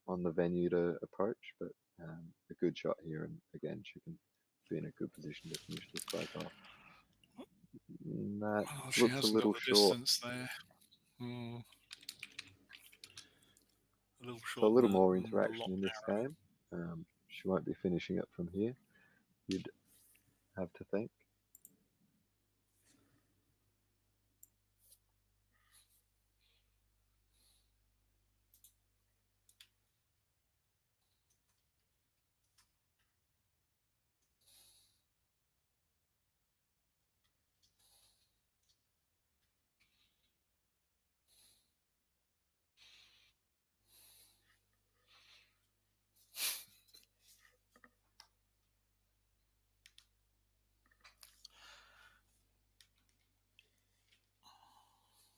on the venue to approach, but a good shot here, and again, she can be in a good position to finish this break off. That Oh, she looks a hasn't got little the short, distance there. Hmm. A little so a short little and more a interaction lot in this narrow. game. She won't be finishing it from here, you'd have to think.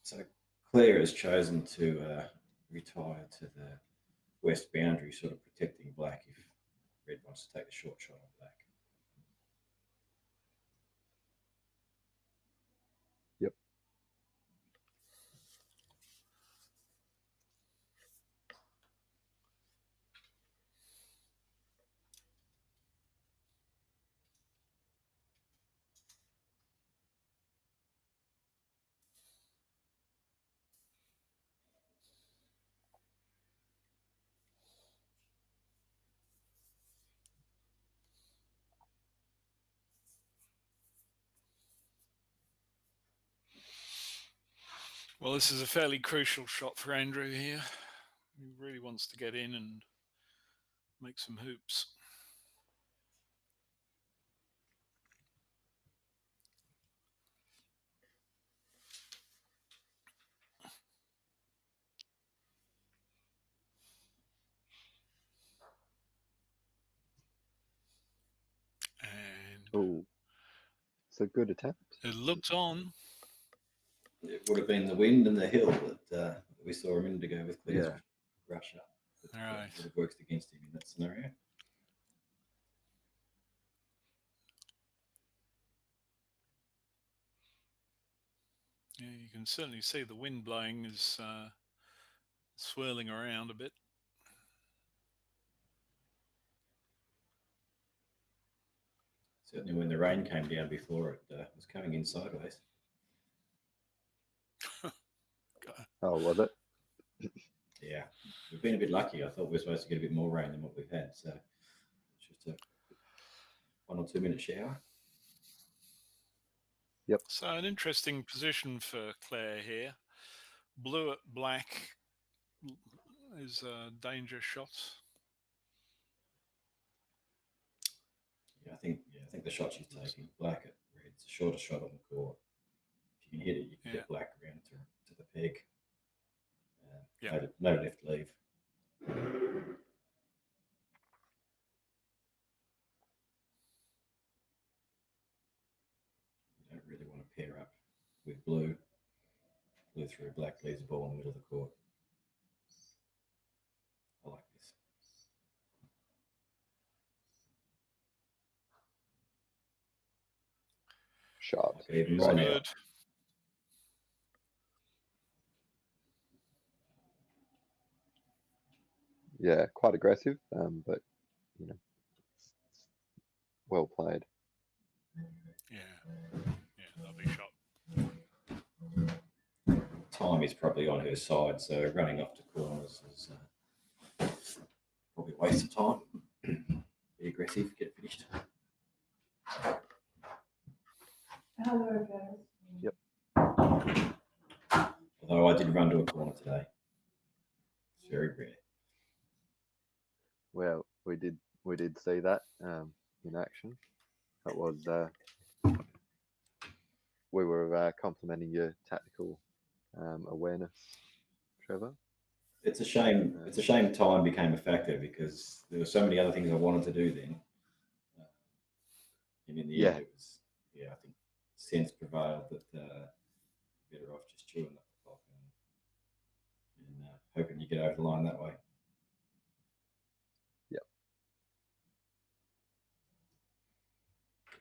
So Claire has chosen to retire to the west boundary, sort of protecting black if red wants to take the short shot on black. Yep. Well, this is a fairly crucial shot for Andrew here. He really wants to get in and make some hoops. And Oh, it's a good attempt. it looks on. It would have been the wind and the hill that we saw a minute ago with Claire's Yeah. rush up. That All right. would have worked against him in that scenario. Yeah, you can certainly see the wind blowing is swirling around a bit. Certainly when the rain came down before, it was coming in sideways. Oh, was it? Yeah, we've been a bit lucky. I thought we were supposed to get a bit more rain than what we've had. So it's just a 1 or 2 minute shower. Yep. So an interesting position for Claire here. Blue at black is a danger shot. Yeah, I think the shot she's taking, black at red's the shortest shot on the court. If you can hit it, you can Yeah. get black around to the peg. Yeah. No left leave. You don't really want to pair up with blue. Blue through black leaves the ball in the middle of the court. I like this. Shot. Like even She's more Great now. good. Yeah, quite aggressive, but well played. Yeah. Yeah, lovely shot. Time is probably on her side, so running off to corners is probably a waste of time. Be aggressive, get finished. Yep. Although I did run to a corner today. It's very rare. Well, we did see that in action. That was we were complimenting your tactical awareness, Trevor. It's a shame. It's a shame time became a factor because there were so many other things I wanted to do then, and in the Yeah. end, it was I think sense prevailed that better off just chewing up the clock and hoping you get over the line that way. Yep.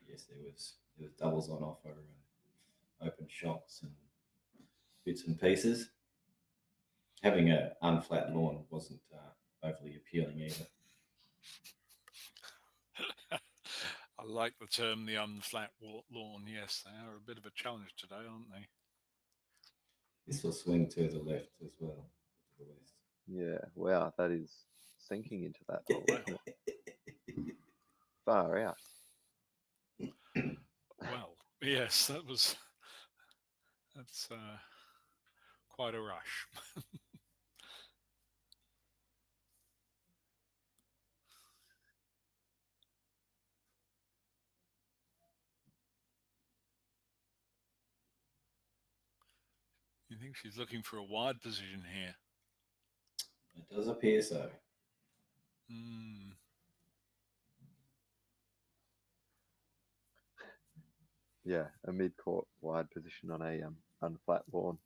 Yes, there was doubles on offer and open shots and bits and pieces. Having an unflat lawn wasn't overly like the term the unflat lawn. Yes, they are a bit of a challenge today, aren't they? This will swing to the left as well, to the west. Yeah, wow, that is sinking into that hole, Wow. isn't it? Far out. Well, yes, that's quite a rush. You think she's looking for a wide position here? It does appear so. Yeah, a mid-court wide position on a unflat lawn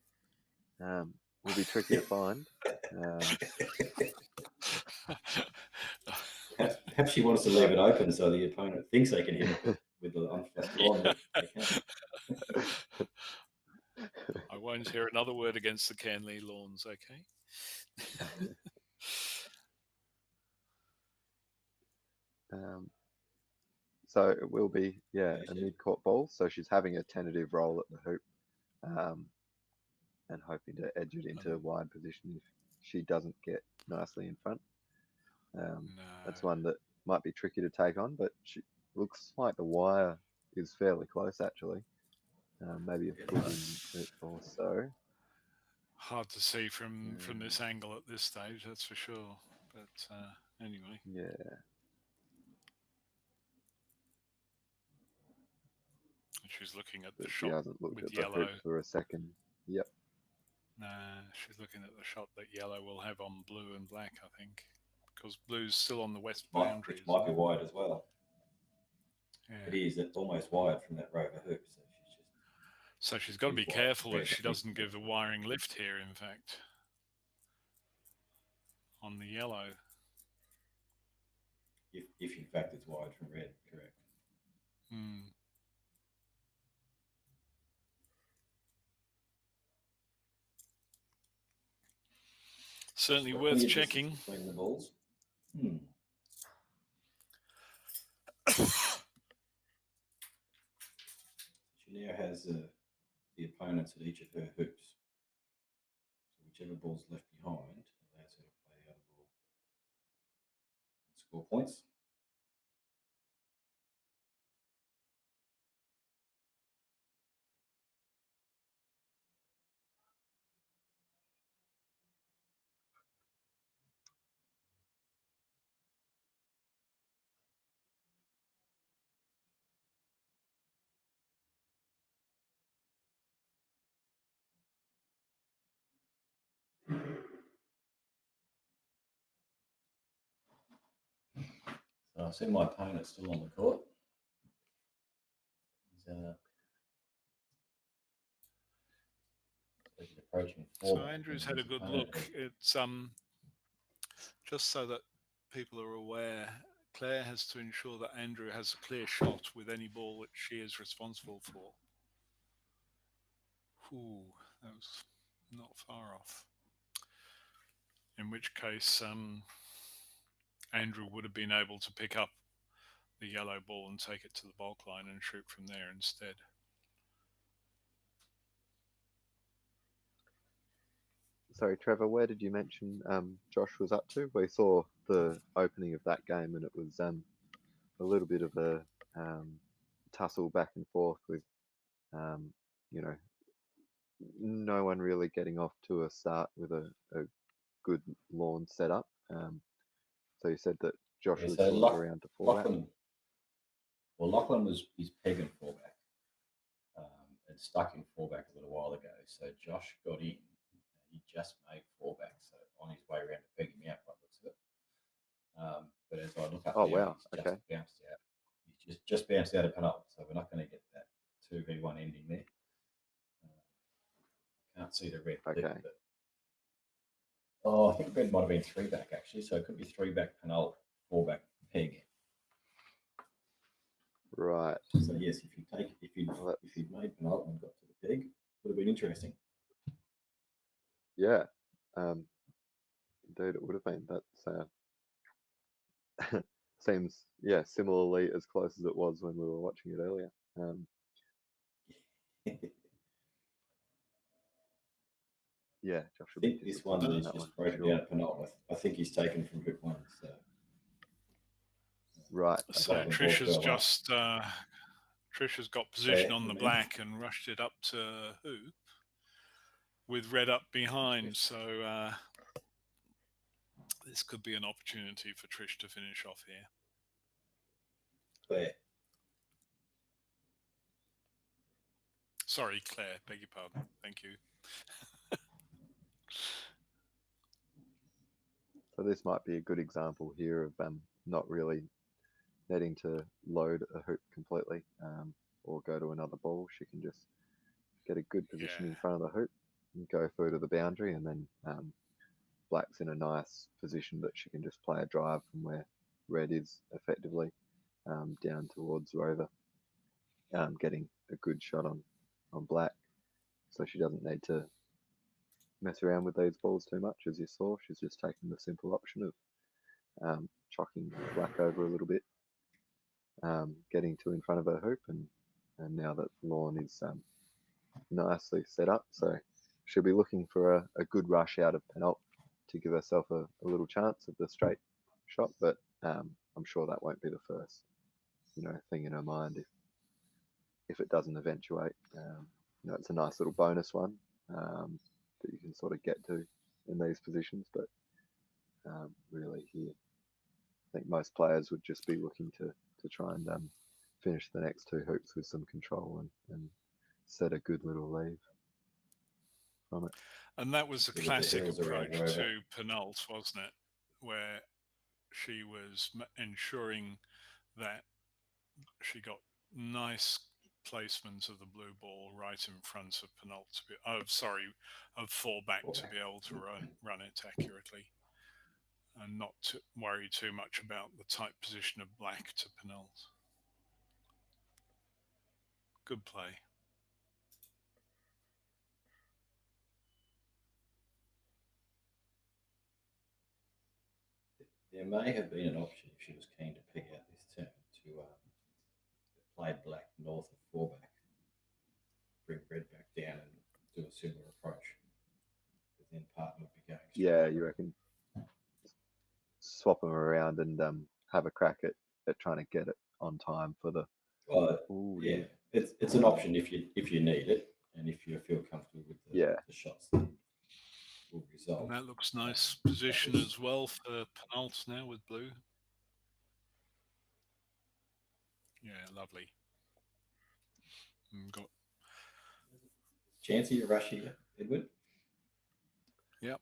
will be tricky to find. Perhaps she wants to leave it open so the opponent thinks they can hit it, but with the unflat lawn, they can't. I won't hear another word against the Canley lawns, okay? So it will be, a mid-court ball. So she's having a tentative roll at the hoop and hoping to edge it into a wide position if she doesn't get nicely in front. No. That's one that might be tricky to take on, but she looks like the wire is fairly close, actually. Maybe a foot or so. Hard to see from this angle at this stage, that's for sure. But anyway. Yeah. She's looking at But the she shot hasn't looked with at the yellow. hoop for a second. Yep. Nah, she's looking at the shot that yellow will have on blue and black, I think. Because blue's still on the west boundary. Which might be wide as well. Yeah. It is almost wide from that rover hoop. So she's got to be careful that she doesn't give a wiring lift here, in fact, on the yellow. If in fact it's wide from red, correct. Certainly worth checking. Between the balls. She now has the opponents at each of her hoops. So whichever ball's left behind allows her to play the other ball and score points. So I see my opponent still on the court. He's approaching So Andrew's had a good look. It's just so that people are aware, Claire has to ensure that Andrew has a clear shot with any ball that she is responsible for. Ooh, that was not far off. In which case, Andrew would have been able to pick up the yellow ball and take it to the bulk line and shoot from there instead. Sorry, Trevor, where did you mention Josh was up to? We saw the opening of that game and it was a little bit of a tussle back and forth with, no one really getting off to a start with a good lawn setup. So you said that Josh was sort of around to fullback. Lachlan was his peg and fullback and stuck in fullback a little while ago. So Josh got in. He just made fullback, so on his way around to peg him out by the looks of it. But as I look up now, he's just bounced out. He's just bounced out of penalty, so we're not going to get that 2v1 ending there. Can't see the red. Okay. But, I think red might have been 3-back actually, so it could be 3-back penalty, 4-back peg. Right. So yes, if you'd made penalty and got to the peg, would have been interesting. Yeah, indeed it would have been. That's seems, yeah, similarly as close as it was when we were watching it earlier. Yeah, Josh I will be think this disappointed one in is that one just for broken sure. down penult. I think he's taken from hook one. So Right. So Okay. Trish has got position Claire, on the the man. black and rushed it up to hoop with red up behind. So this could be an opportunity for Trish to finish off here. Claire. Sorry, Claire. Beg your pardon. Thank you. So this might be a good example here of not really needing to load a hoop completely or go to another ball. She can just get a good position in front of the hoop and go through to the boundary, and then black's in a nice position that she can just play a drive from where red is effectively down towards Rover, getting a good shot on black. So she doesn't need to mess around with these balls too much, as you saw. She's just taking the simple option of chocking black over a little bit, getting to in front of her hoop, and now that lawn is nicely set up, so she'll be looking for a good rush out of penult to give herself a little chance of the straight shot, but I'm sure that won't be the first thing in her mind if it doesn't eventuate. It's a nice little bonus one that you can sort of get to in these positions, but really here I think most players would just be looking to try and finish the next two hoops with some control and set a good little leave from it. And that was a With the classic hills around approach Rover. to penult, wasn't it? Where she was ensuring that she got nice placement of the blue ball right in front of penult of four back to be able to run it accurately, and not to worry too much about the tight position of black to penult. Good play. There may have been an option if she was keen to pick out this turn to play black north of four back, bring red back down and do a similar approach. But then partner would be going straight. Yeah, you reckon swap them around and have a crack at trying to get it on time for the. Ooh, yeah, it's an option if you need it and if you feel comfortable with the shots that will result. And that looks nice position as well for penult now with blue. Yeah, lovely. Got chance of your rush here, Edward? Yep.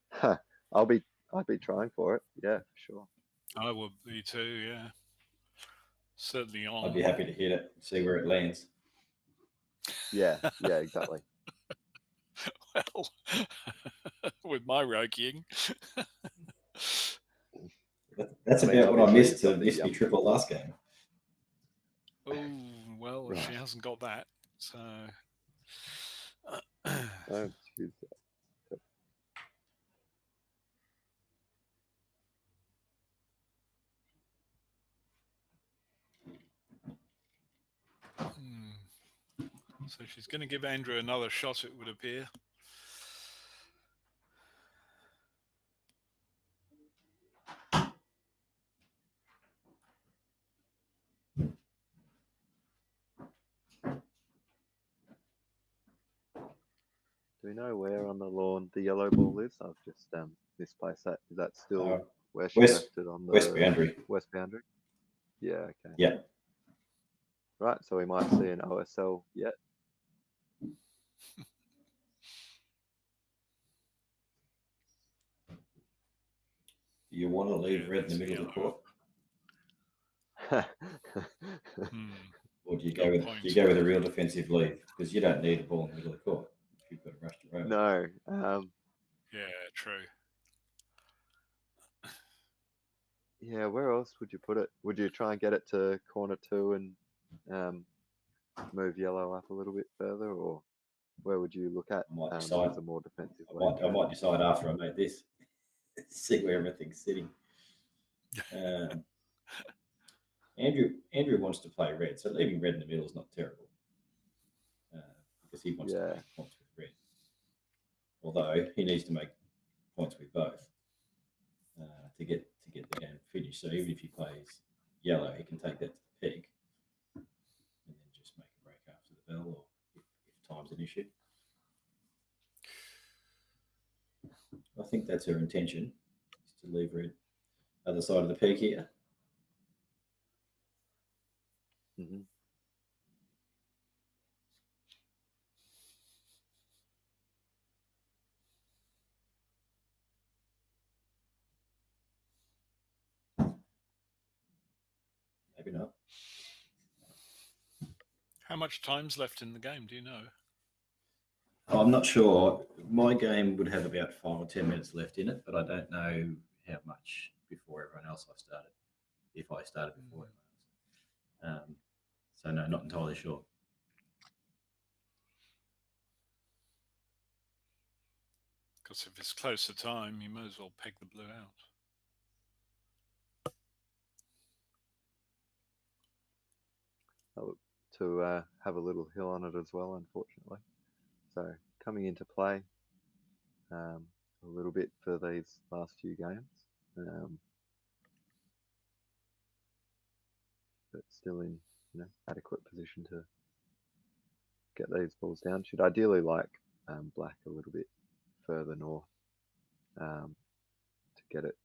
I'd be trying for it. Yeah, for sure. I would be too. Yeah, certainly on. I'd be happy to hit it, see where it lands. Yeah, exactly. Well, with my roking. That's about what I missed to miss me triple last game. Oh, well, right. She hasn't got that, so. Oh, geez. So she's going to give Andrew another shot, it would appear. Do we know where on the lawn the yellow ball is? I've just misplaced that. Is that still where she left it on the west boundary? West boundary. Yeah. Okay. Yeah. Right. So we might see an OSL yet. Do you want to leave red in the middle of the court? Or do you go with a real defensive lead? Because you don't need a ball in the middle of the court if you've got a rush to rover. No. Yeah, true. Yeah, where else would you put it? Would you try and get it to corner 2 and move yellow up a little bit further, or where would you look at as a more defensive lead? I might decide after I make this, see where everything's sitting. Andrew wants to play red, so leaving red in the middle is not terrible because he wants to Yeah. make points with red. Although he needs to make points with both to get the game finished. So even if he plays yellow, he can take that to the peg and then just make a break after the bell, or if time's an issue. I think that's her intention, is to leave red other side of the peg here. Mm-hmm. Maybe not. How much time's left in the game? Do you know? Oh, I'm not sure. My game would have about 5 or 10 minutes left in it, but I don't know how much before everyone else I started. If I started before everyone else. So no, not entirely sure. Because if it's close to time, you might as well peg the blue out. To have a little hill on it as well, unfortunately. So coming into play a little bit for these last few games, but still in adequate position to get these balls down. Should ideally like black a little bit further north to get it,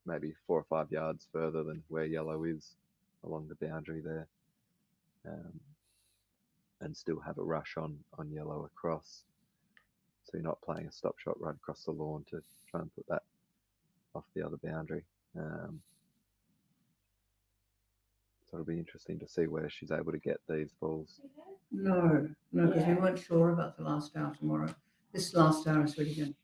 maybe 4 or 5 yards further than where yellow is along the boundary there, and still have a rush on yellow across. So you're not playing a stop shot right across the lawn to try and put that off the other boundary. So it'll be interesting to see where she's able to get these balls. No, because we weren't sure about the last hour tomorrow. This last hour is really good.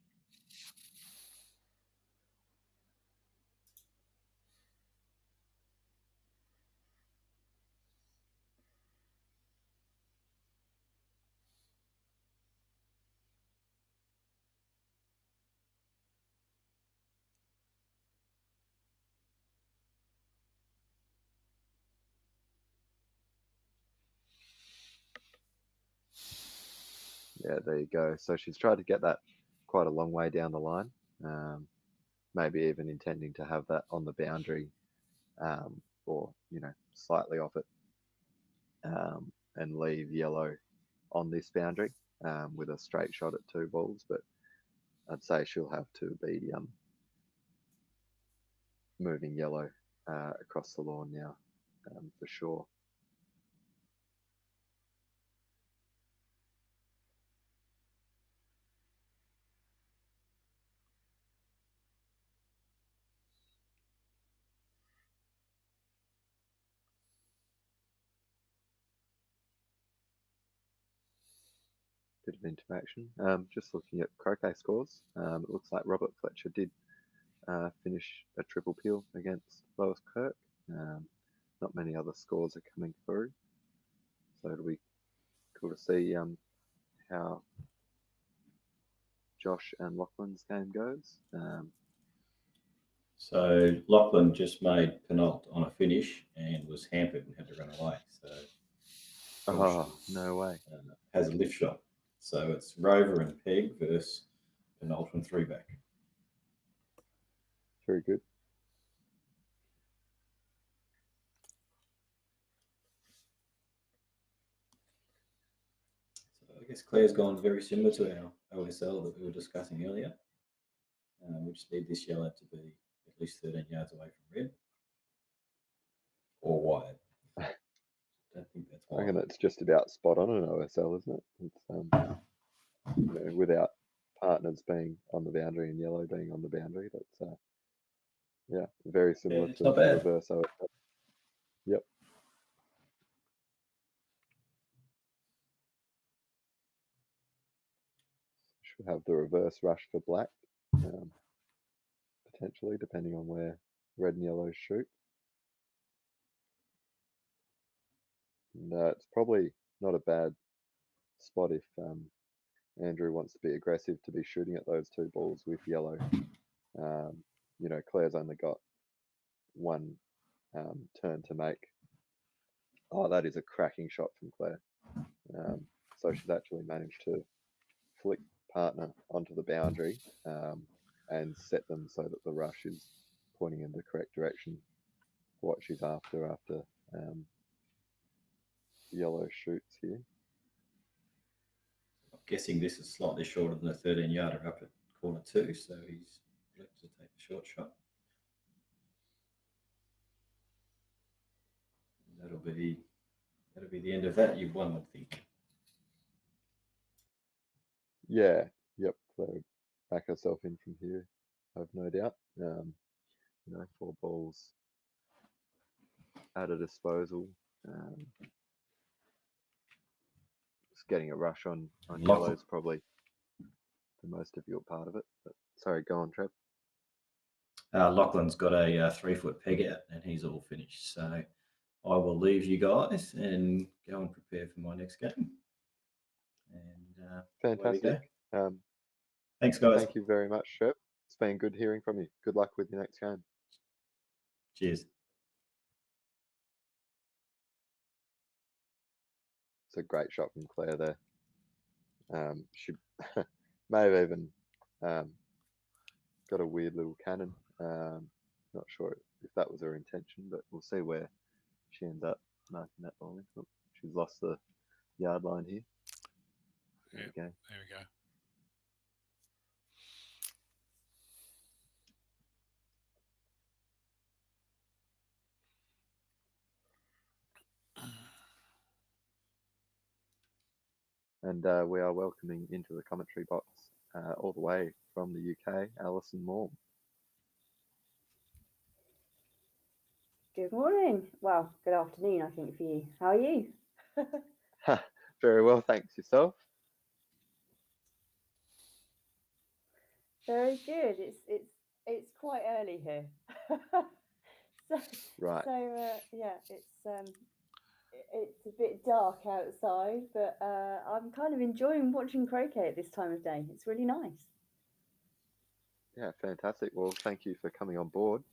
Yeah, there you go. So she's tried to get that quite a long way down the line, maybe even intending to have that on the boundary, or slightly off it, and leave yellow on this boundary with a straight shot at 2 balls. But I'd say she'll have to be moving yellow across the lawn now, for sure. Bit of interaction. Just looking at croquet scores, it looks like Robert Fletcher did finish a triple peel against Lois Kirk. Not many other scores are coming through, so it'll be cool to see how Josh and Lachlan's game goes. So Lachlan just made penult on a finish and was hampered and had to run away. So No way. Has a lift shot. So it's Rover and Peg versus penult and 3-back. Very good. So I guess Claire's gone very similar to our OSL that we were discussing earlier. We just need this yellow to be at least 13 yards away from red or wide. I don't think that's I wide. reckon it's just about spot on an OSL, isn't it? It's, without partners being on the boundary and yellow being on the boundary, that's very similar it's to not bad. reverse OSL. Yep. Should have the reverse rush for black, potentially, depending on where red and yellow shoot. And, it's probably not a bad spot if Andrew wants to be aggressive to be shooting at those 2 balls with yellow. Claire's only got one turn to make. Oh, that is a cracking shot from Claire. So she's actually managed to flick partner onto the boundary and set them so that the rush is pointing in the correct direction. What she's after yellow shoots here. I'm guessing this is slightly shorter than a 13-yarder up at corner 2, so he's left to take the short shot. That'll be the end of that. You've won, I think. Yeah, yep. Claire back herself in from here, I've no doubt. 4 balls at a disposal. Just getting a rush on yellow is probably the most difficult part of it. But sorry, go on, Trev. Lachlan's got a 3-foot peg out, and he's all finished. So I will leave you guys and go and prepare for my next game. And fantastic. Thanks, guys. Thank you very much, Trev. It's been good hearing from you. Good luck with your next game. Cheers. It's a great shot from Claire there. She may have even got a weird little cannon. Not sure if that was her intention, but we'll see where she ends up marking that ball in. Oh, she's lost the yard line here. There we go. And we are welcoming into the commentary box all the way from the UK, Alison Morm. Good morning. Well, good afternoon, I think, for you. How are you? Very well, thanks. Yourself? Very good. It's quite early here. Right. So yeah, it's a bit dark outside, but I'm kind of enjoying watching croquet at this time of day. It's really nice. Yeah, fantastic. Well, thank you for coming on board.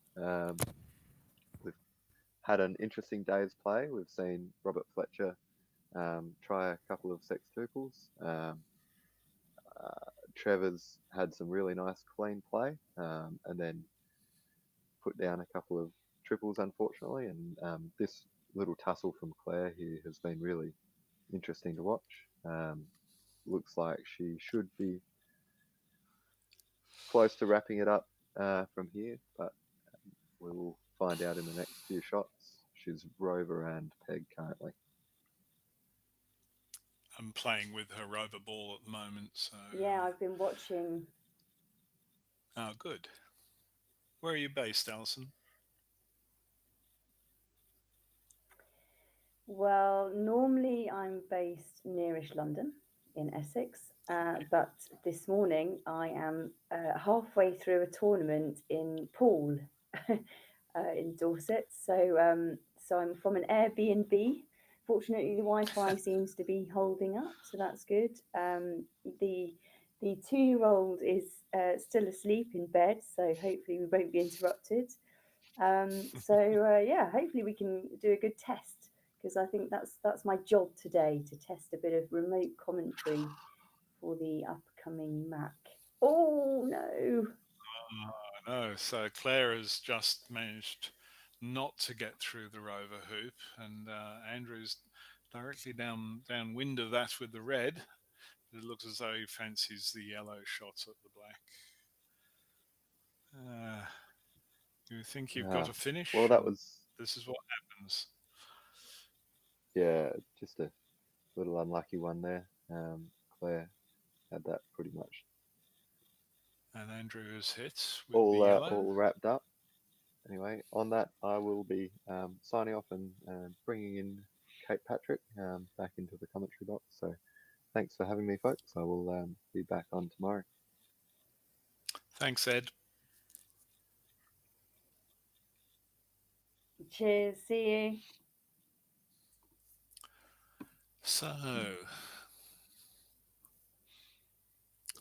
We've had an interesting day's play. We've seen Robert Fletcher try a couple of sextuples. Trevor's had some really nice clean play, and then put down a couple of triples, unfortunately. And this little tussle from Claire here has been really interesting to watch. Looks like she should be close to wrapping it up from here, but we will find out in the next few shots. She's rover and peg currently. I'm playing with her rover ball at the moment. So Yeah, I've been watching. Oh, good. Where are you based, Alison? Well, normally I'm based nearish London in Essex, but this morning I am halfway through a tournament in Poole in Dorset. So I'm from an Airbnb. Fortunately, the Wi-Fi seems to be holding up, so that's good. The 2-year-old is still asleep in bed, so hopefully we won't be interrupted. Yeah, hopefully we can do a good test, because I think that's my job today, to test a bit of remote commentary for the upcoming Mac. Oh no! No, so Claire has just managed not to get through the rover hoop, and Andrew's directly downwind of that with the red. It looks as though he fancies the yellow shots at the black. You think you've got to finish? Well, that was... This is what happens. Yeah, just a little unlucky one there. Claire had that pretty much. And Andrew has hit with the yellow. All wrapped up. Anyway, on that, I will be signing off and bringing in Kate Patrick back into the commentary box. So thanks for having me, folks. I will be back on tomorrow. Thanks, Ed. Cheers. See you. So,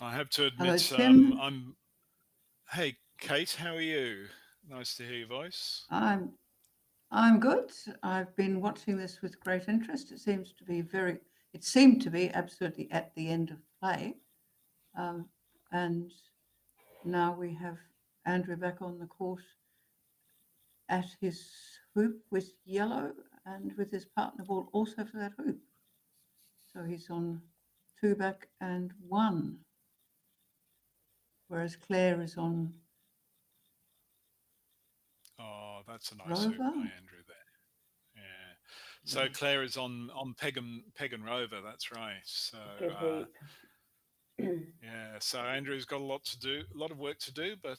I have to Hello, admit, Tim. Hey, Kate, how are you? Nice to hear your voice. I'm I'm good. I've been watching this with great interest. It seemed to be absolutely at the end of play. And now we have Andrew back on the court at his hoop with yellow and with his partner ball also for that hoop. So he's on 2 back and 1, whereas Claire is on Oh, that's a nice hoop Rover. by Andrew there. Yeah. So Claire is on peg and rover. That's right. So Good hoop. yeah. So Andrew's got a lot of work to do, but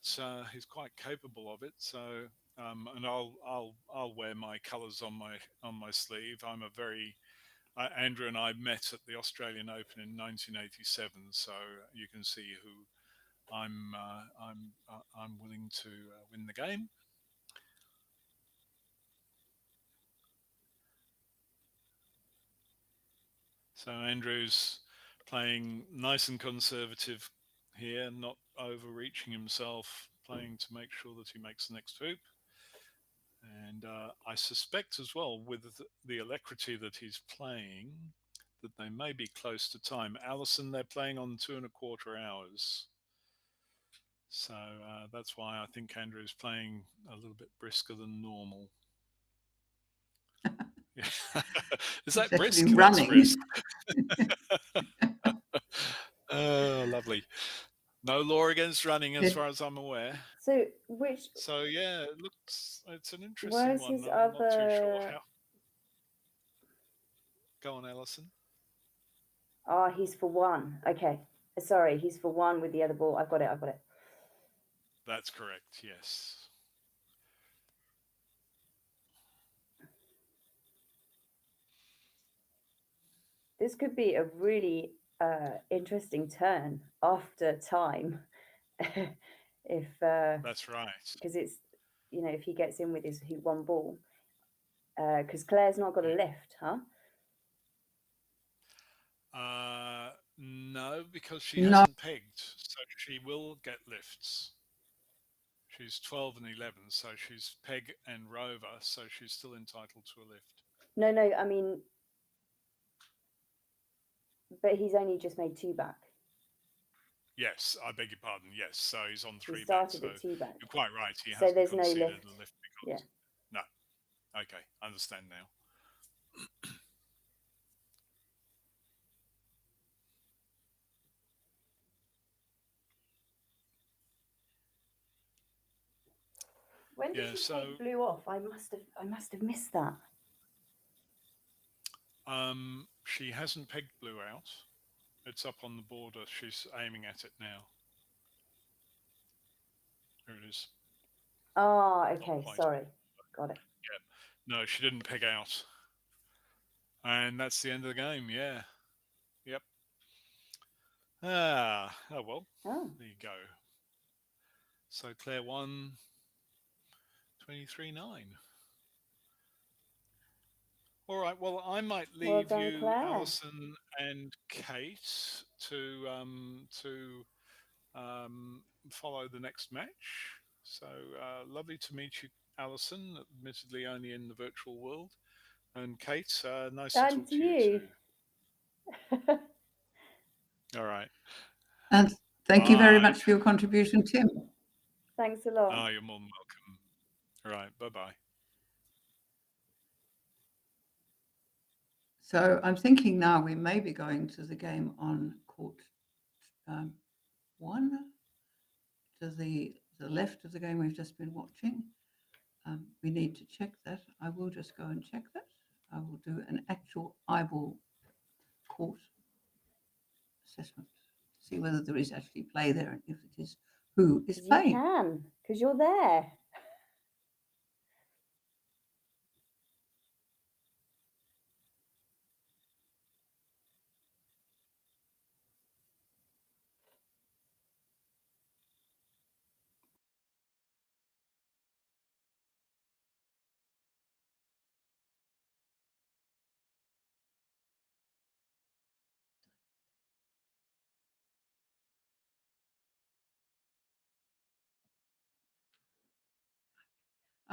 he's quite capable of it. So and I'll wear my colours on my sleeve. Andrew and I met at the Australian Open in 1987, so you can see who I'm willing to win the game. So Andrew's playing nice and conservative here, not overreaching himself, playing to make sure that he makes the next hoop. And I suspect as well, with the alacrity that he's playing, that they may be close to time. Alison, they're playing on 2.25 hours. So that's why I think Andrew's playing a little bit brisker than normal. Is that brisk? Running. That's brisk. Oh, lovely. No law against running, as far as I'm aware. So yeah, it's an interesting where's one. his I'm other? not too sure how. Go on, Alison. Oh, he's for 1. Okay, sorry, he's for 1 with the other ball. I've got it. That's correct. Yes. This could be a really interesting turn after time. If That's right. Because it's, if he gets in with his 1 ball, because Claire's not got a lift, huh? No, because she hasn't pegged, so she will get lifts. She's 12 and 11, so she's peg and rover, so she's still entitled to a lift. No, I mean, but he's only just made 2 back. Yes, I beg your pardon. Yes, so he's on 3 he back. started at 2 back. You're quite right. He So hasn't there's no conceded lift. a lift because Yeah. no. Okay, I understand now. When did she take blue off? I must have missed that. She hasn't pegged blue out. It's up on the border. She's aiming at it now. There it is. Oh, okay. Sorry. Got it. Yeah. No, she didn't peg out. And that's the end of the game. Yeah. Yep. Oh well. Oh. There you go. So Claire won 23-9. All right. Well, I might leave you, Claire. Alison and Kate, to follow the next match. So lovely to meet you, Alison. Admittedly, only in the virtual world. And Kate, nice to talk to you too. All right. And thank you very much for your contribution, Tim. Thanks a lot. Oh, you're more than welcome. All right. Bye-bye. So I'm thinking now we may be going to the game on court 1, to the left of the game we've just been watching. We need to check that. I will just go and check that. I will do an actual eyeball court assessment, see whether there is actually play there, and if it is, who is playing. You can, because you're there.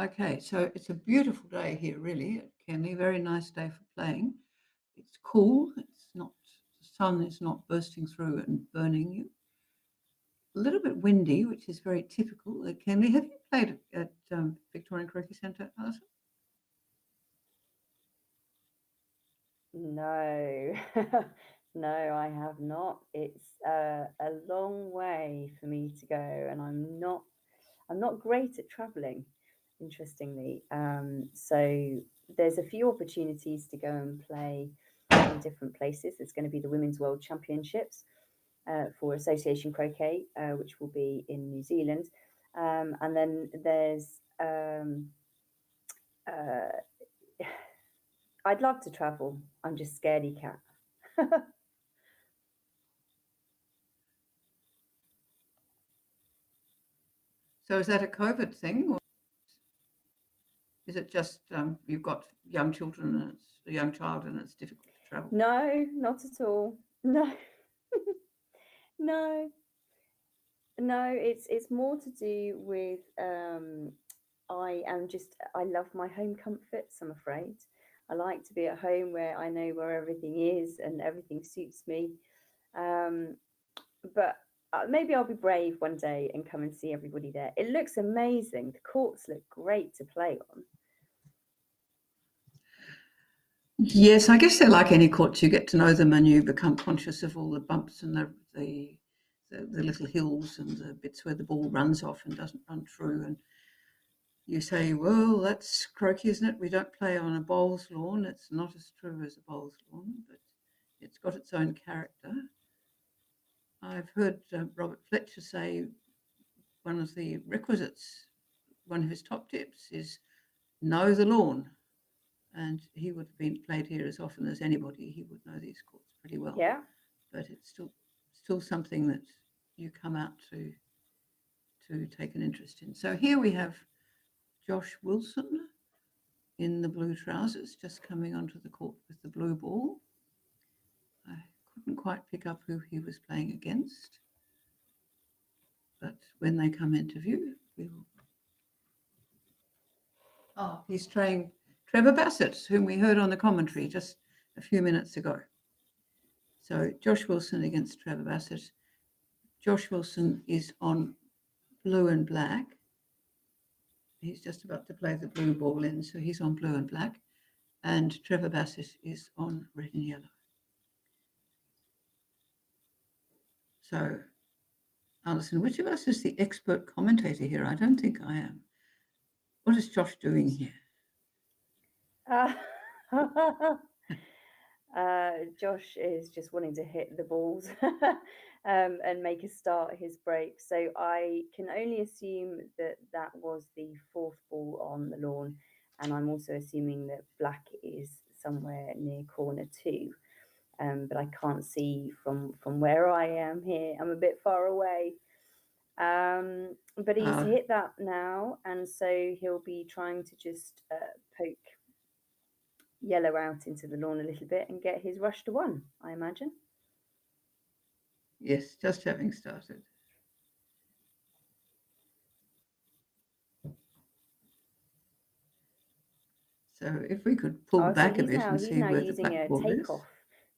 Okay, so it's a beautiful day here, really, at Kenley. Very nice day for playing. It's cool. It's not, the sun is not bursting through and burning you. A little bit windy, which is very typical at Kenley. Have you played at Victorian Croquet Centre, Alison? No, no, I have not. It's a long way for me to go, and I'm not great at traveling, interestingly. So there's a few opportunities to go and play in different places. There's going to be the Women's World Championships for Association Croquet, which will be in New Zealand, and then there's I'd love to travel. I'm just scaredy cat. So is that a COVID thing, or is it just you've got young children and it's a young child and it's difficult to travel? No, not at all. No, no, no. It's more to do with I love my home comforts. I'm afraid I like to be at home where I know where everything is and everything suits me. But maybe I'll be brave one day and come and see everybody there. It looks amazing. The courts look great to play on. Yes, I guess they're like any courts. You get to know them and you become conscious of all the bumps and the little hills and the bits where the ball runs off and doesn't run through. And you say, well, that's croquet, isn't it? We don't play on a bowls lawn. It's not as true as a bowls lawn, but it's got its own character. I've heard Robert Fletcher say one of the requisites, one of his top tips is know the lawn. And he would have been played here as often as anybody. He would know these courts pretty well. Yeah. But it's still something that you come out to take an interest in. So here we have Josh Wilson in the blue trousers, just coming onto the court with the blue ball. I couldn't quite pick up who he was playing against, but when they come into view, we will. Oh, he's playing Trevor Bassett, whom we heard on the commentary just a few minutes ago. So Josh Wilson against Trevor Bassett. Josh Wilson is on blue and black. He's just about to play the blue ball in, so he's on blue and black. And Trevor Bassett is on red and yellow. So, Alison, which of us is the expert commentator here? I don't think I am. What is Josh doing here? Josh is just wanting to hit the balls and make a start his break. So I can only assume that was the fourth ball on the lawn. And I'm also assuming that black is somewhere near corner 2. But I can't see from where I am here. I'm a bit far away. But he's hit that now. And so he'll be trying to just poke yellow out into the lawn a little bit and get his rush to 1, I imagine. Yes, just having started. So if we could pull back a bit and see where the black ball is. He's now using a takeoff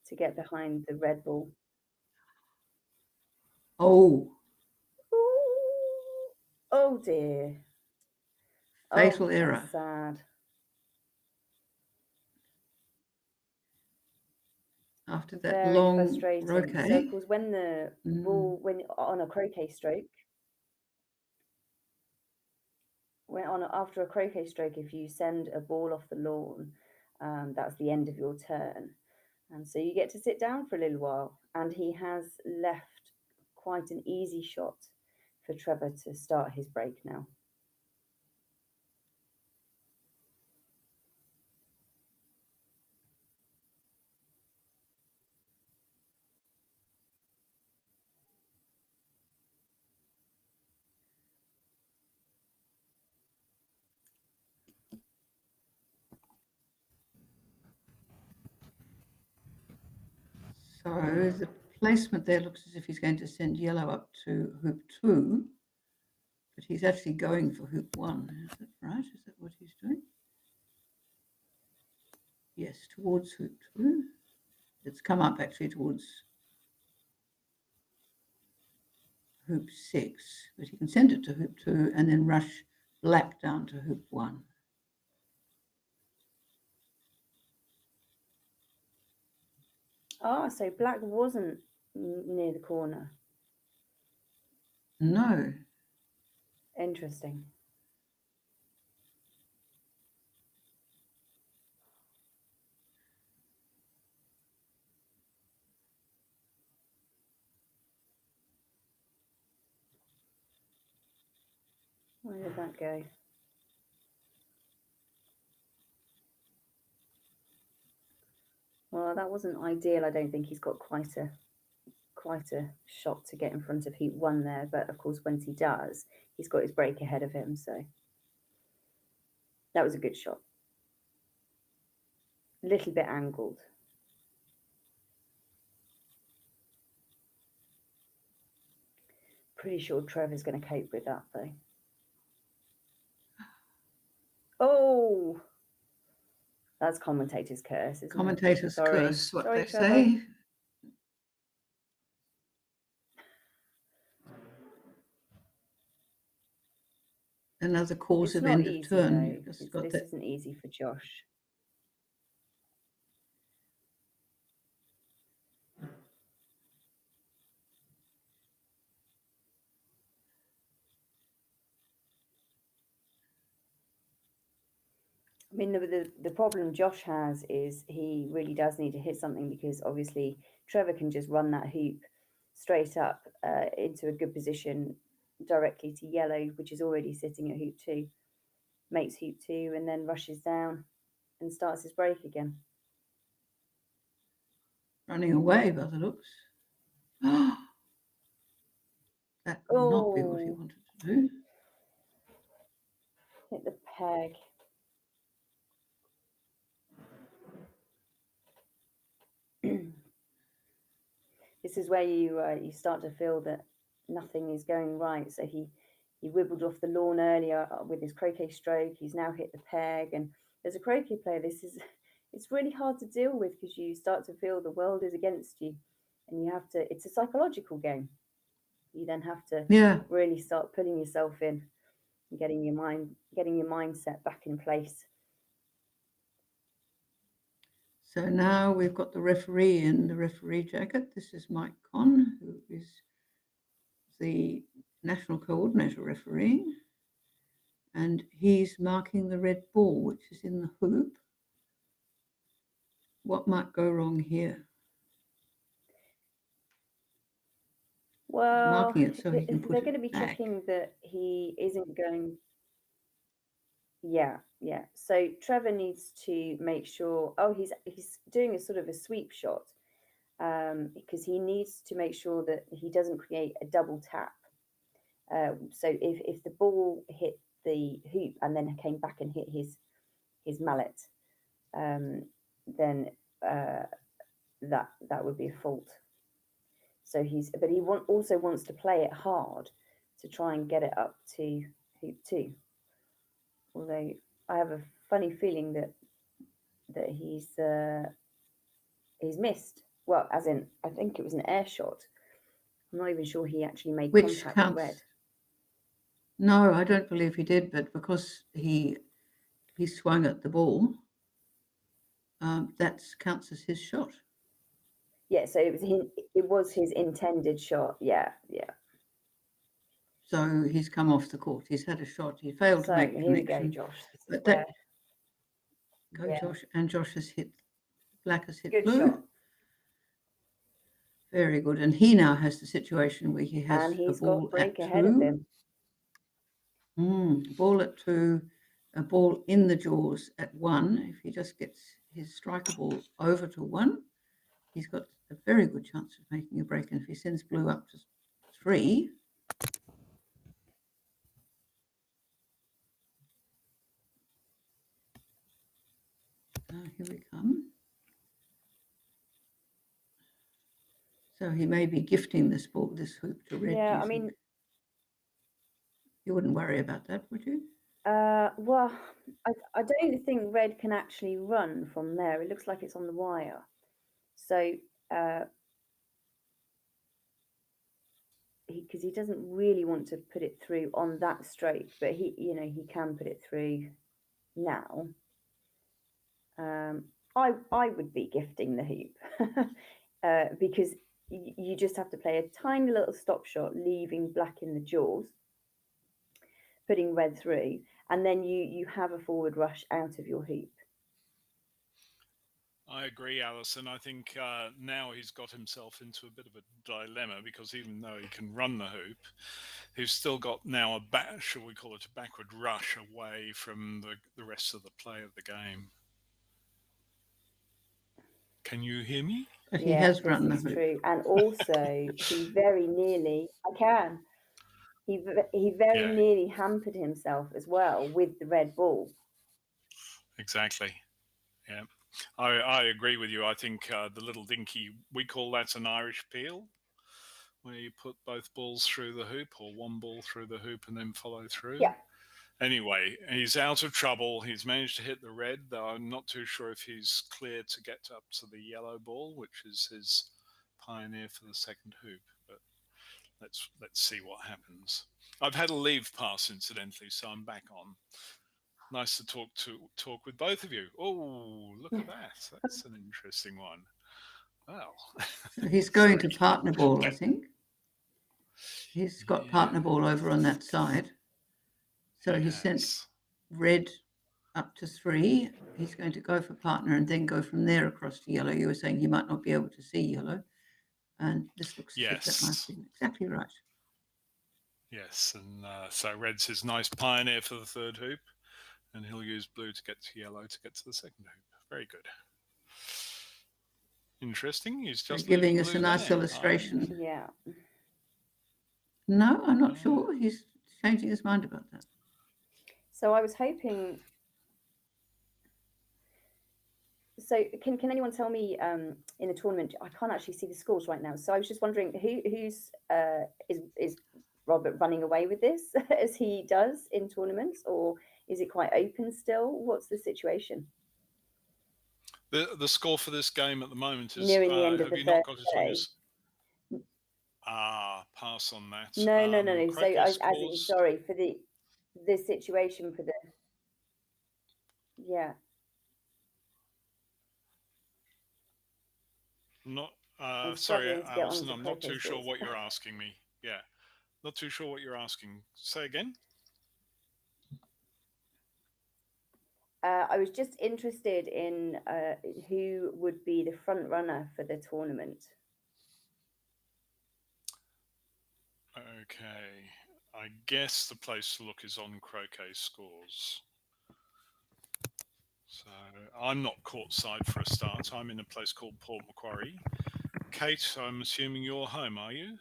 to get behind the red ball. Oh. Oh dear. Fatal error. That's sad. After that very long frustrating. croquet. So of course, when the ball, when on a croquet stroke, after a croquet stroke, if you send a ball off the lawn, that's the end of your turn, and so you get to sit down for a little while. And he has left quite an easy shot for Trevor to start his break now. So the placement there looks as if he's going to send yellow up to hoop 2. but he's actually going for hoop 1. Is that right? Is that what he's doing? Yes, towards hoop 2. It's come up actually towards hoop 6, but he can send it to hoop 2 and then rush black down to hoop 1. Ah, so black wasn't near the corner. No. Interesting. Where did that go? Well, that wasn't ideal. I don't think he's got quite a shot to get in front of hoop 1 there. But of course, once he does, he's got his break ahead of him. So that was a good shot. A little bit angled. Pretty sure Trevor's going to cope with that, though. Oh, that's commentator's curse, isn't Commentator's it? curse, what Sorry, they Trevor. say. Another cause It's of not end easy, of turn. though. You've just got This that. isn't easy for Josh. I mean, the problem Josh has is he really does need to hit something, because obviously Trevor can just run that hoop straight up into a good position directly to yellow, which is already sitting at hoop 2, makes hoop 2, and then rushes down and starts his break again. Running away by the looks. That would not be what he wanted to do. Hit the peg. This is where you start to feel that nothing is going right. So he wibbled off the lawn earlier with his croquet stroke. He's now hit the peg, and as a croquet player, it's really hard to deal with, because you start to feel the world is against you, and you have to. It's a psychological game. You then have to really start pulling yourself in and getting your mindset back in place. So now we've got the referee in the referee jacket. This is Mike Conn, who is the national coordinator refereeing, and he's marking the red ball, which is in the hoop. What might go wrong here? Well, marking it so he can put they're it going to be back. checking that he isn't going. Yeah. So Trevor needs to make sure. Oh, he's doing a sort of a sweep shot, because he needs to make sure that he doesn't create a double tap. So if the ball hit the hoop and then came back and hit his mallet, then that would be a fault. So he also wants to play it hard to try and get it up to hoop 2. Although I have a funny feeling that he's missed. Well, as in, I think it was an air shot. I'm not even sure he actually made contact with red. No, I don't believe he did, but because he swung at the ball, that counts as his shot. Yeah, so it was his intended shot. Yeah. So he's come off the court. He's had a shot. He failed to make here connection. We go, Josh. But Josh, and Josh has hit. Black has hit good blue. Shot. Very good. And he now has the situation where he has a ball got break at ahead 2. Of him. Ball at 2, a ball in the jaws at 1. If he just gets his striker ball over to 1, he's got a very good chance of making a break. And if he sends blue up to 3, here we come. So he may be gifting this hoop to red. Yeah, I mean, You wouldn't worry about that, would you? Well, I don't think red can actually run from there. It looks like it's on the wire. So, because he doesn't really want to put it through on that stroke, but he can put it through now. I would be gifting the hoop because you just have to play a tiny little stop shot, leaving black in the jaws, putting red through, and then you have a forward rush out of your hoop. I agree, Alison. I think now he's got himself into a bit of a dilemma because even though he can run the hoop, he's still got now shall we call it a backward rush away from the rest of the play of the game. Can you hear me? But he has run the this is hoop. true, and also he very nearly. I can. He very nearly hampered himself as well with the red ball. Exactly. Yeah, I agree with you. I think the little dinky, we call that an Irish peel, where you put both balls through the hoop or one ball through the hoop and then follow through. Yeah. Anyway, he's out of trouble. He's managed to hit the red, though I'm not too sure if he's clear to get up to the yellow ball, which is his pioneer for the second hoop. But let's see what happens. I've had a leave pass, incidentally, so I'm back on. Nice to talk with both of you. Oh, look at that. That's an interesting one. Well, so he's going to partner ball, I think. He's got partner ball over on that side. So he sent red up to 3. He's going to go for partner and then go from there across to yellow. You were saying he might not be able to see yellow. And this looks as if that might be exactly right. Yes, and so red's his nice pioneer for the third hoop, and he'll use blue to get to yellow to get to the second hoop. Very good. Interesting. He's just giving us a nice illustration. Yeah. No, I'm not sure. He's changing his mind about that. So I was hoping. So can anyone tell me in the tournament? I can't actually see the scores right now. So I was just wondering who's is Robert running away with this as he does in tournaments, or is it quite open still? What's the situation? The score for this game at the moment is nearing the end of the third day. Pass on that. No. So sorry for the situation for the Not sorry, Alison, I'm not too sure what you're asking me. Yeah, not too sure what you're asking. Say again. I was just interested in who would be the front runner for the tournament. Okay, I guess the place to look is on Croquet scores. So I'm not courtside for a start. I'm in a place called Port Macquarie. Kate, I'm assuming you're home, are you?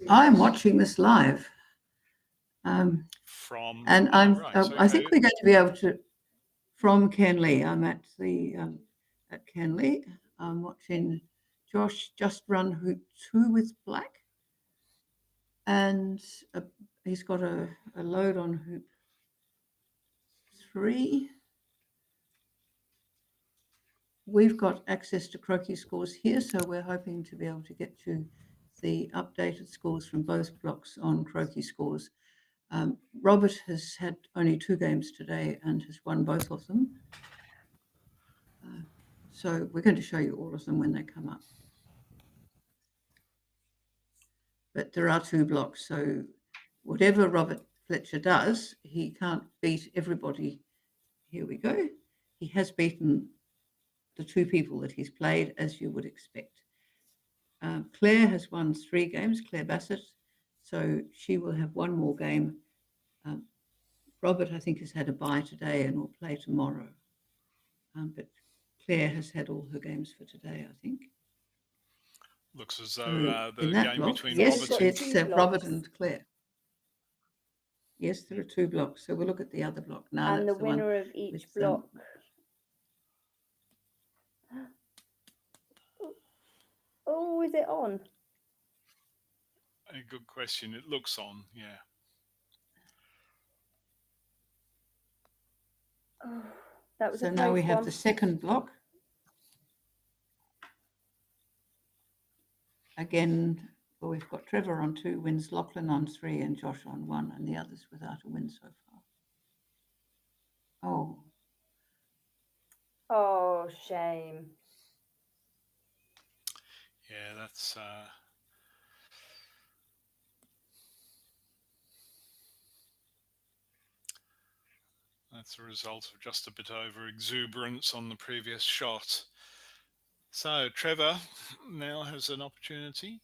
I'm watching this live. And I think we're going to be able to, from Kenley. I'm at the at Kenley. I'm watching Josh just run hoop 2 with black, and he's got a load on hoop 3. We've got access to Croquet scores here, so we're hoping to be able to get to the updated scores from both blocks on Croquet scores. Robert has had only 2 games today and has won both of them. So we're going to show you all of them when they come up. But there are 2 blocks, so whatever Robert Fletcher does, he can't beat everybody. Here we go. He has beaten the 2 people that he's played, as you would expect. Claire has won 3 games, Claire Bassett, so she will have 1 more game. Robert, I think, has had a bye today and will play tomorrow. But Claire has had all her games for today, I think. Looks as though the game block, between yes, Robert it's Robert and Claire. Yes, there are 2 blocks. So we'll look at the other block now. And the winner of each block. Oh, is it on? a good question. It looks on, yeah. Oh, that was So a now we close have one. the second block. Again, well, we've got Trevor on 2 wins, Lachlan on 3, and Josh on 1, and the others without a win so far. Oh, Oh, shame. Yeah, that's a result of just a bit over exuberance on the previous shot. So Trevor now has an opportunity.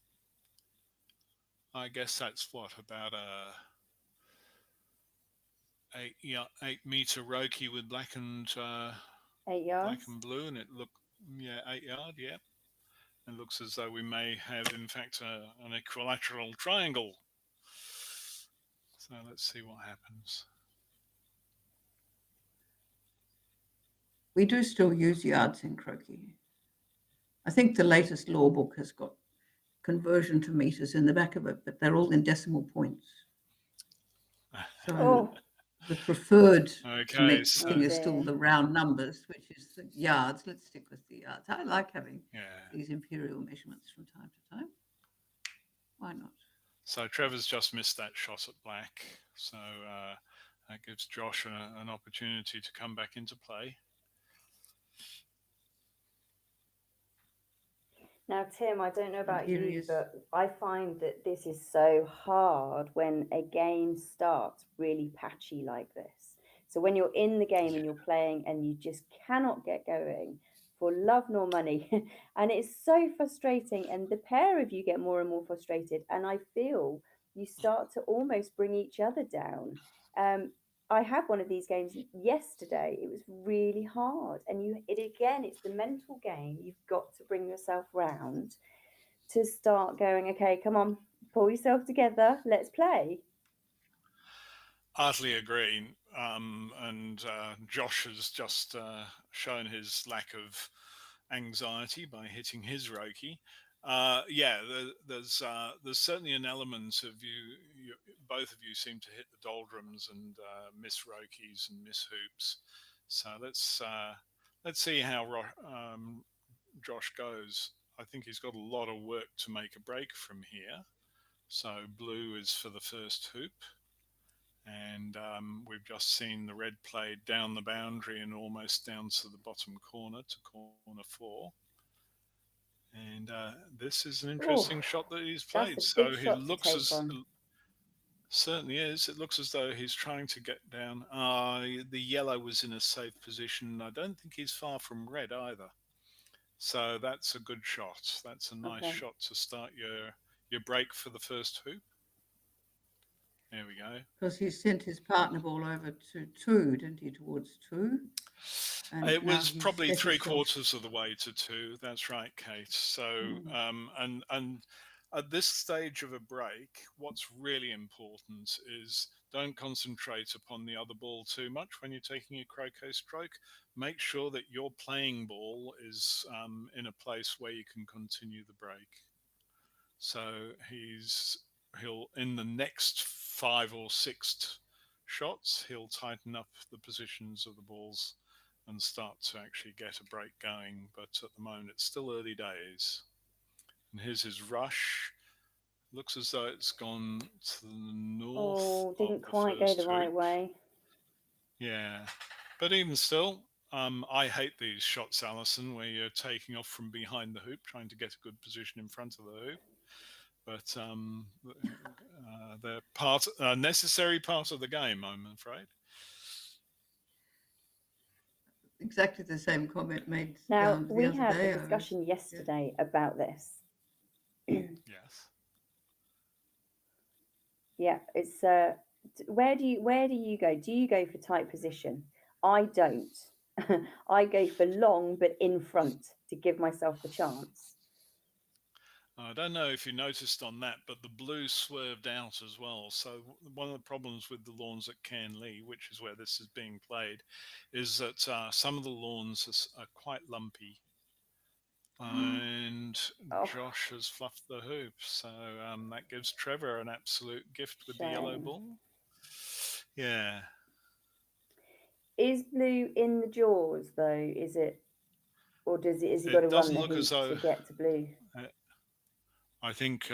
I guess that's what, about a 8 meter Roki with black and 8 yards. blue, and it look 8 yard, yeah. It looks as though we may have, in fact, an equilateral triangle. So let's see what happens. we do still use yards in croquet. I think the latest law book has got conversion to meters in the back of it, but they're all in decimal points. So Oh, the preferred Okay, thing is still dear. the round numbers, which is the yards. Let's stick with the yards. I like having yeah. these imperial measurements from time to time. Why not? So Trevor's just missed that shot at black. So that gives Josh an opportunity to come back into play. Now, Tim, I don't know about here he you, is. but I find that this is so hard when a game starts really patchy like this. So when you're in the game and you're playing and you just cannot get going for love nor money, and it's so frustrating, and the pair of you get more and more frustrated, and I feel you start to almost bring each other down. I had one of these games yesterday. It was really hard, and it's the mental game. You've got to bring yourself round to start going. Okay, come on, pull yourself together. Let's play. Utterly agree. And Josh has just shown his lack of anxiety by hitting his Roki. There's certainly an element of you. Both of you seem to hit the doldrums and miss Rokis and miss hoops. So let's see how Josh goes. I think he's got a lot of work to make a break from here. So blue is for the first hoop. And we've just seen the red played down the boundary and almost down to the bottom corner, to corner 4. And this is an interesting shot that he's played. That's a So big he shot to looks take as on. certainly is. It looks as though he's trying to get down. The yellow was in a safe position. I don't think he's far from red either. So that's a good shot. That's a nice shot to start your break for the first hoop. There we go. Because he sent his partner ball over to 2, didn't he, towards 2? And it was now probably he's set 3/4 of the way to 2. That's right, Kate. So, and at this stage of a break, what's really important is don't concentrate upon the other ball too much when you're taking a croquet stroke. Make sure that your playing ball is in a place where you can continue the break. So he'll in the next 5 or 6 shots, he'll tighten up the positions of the balls and start to actually get a break going. But at the moment, it's still early days. And here's his rush. Looks as though it's gone to the north. Oh, didn't of the quite go first the right hoop. way. Yeah. But even still, I hate these shots, Alison, where you're taking off from behind the hoop, trying to get a good position in front of the hoop. But they're necessary part of the game, I'm afraid. exactly the same comment made Now, the we other had day. a discussion yesterday about this. Yes. Yeah, it's where do you go? Do you go for tight position? I don't. I go for long but in front to give myself the chance. I don't know if you noticed on that, but the blue swerved out as well. So one of the problems with the lawns at Canley, which is where this is being played, is that some of the lawns are quite lumpy. And Oh. Josh has fluffed the hoop. So that gives Trevor an absolute gift with the yellow Shame. ball. Yeah. Is blue in the jaws though? Is it, or has he It got to run doesn't the look hoop as though. to get to blue? I think.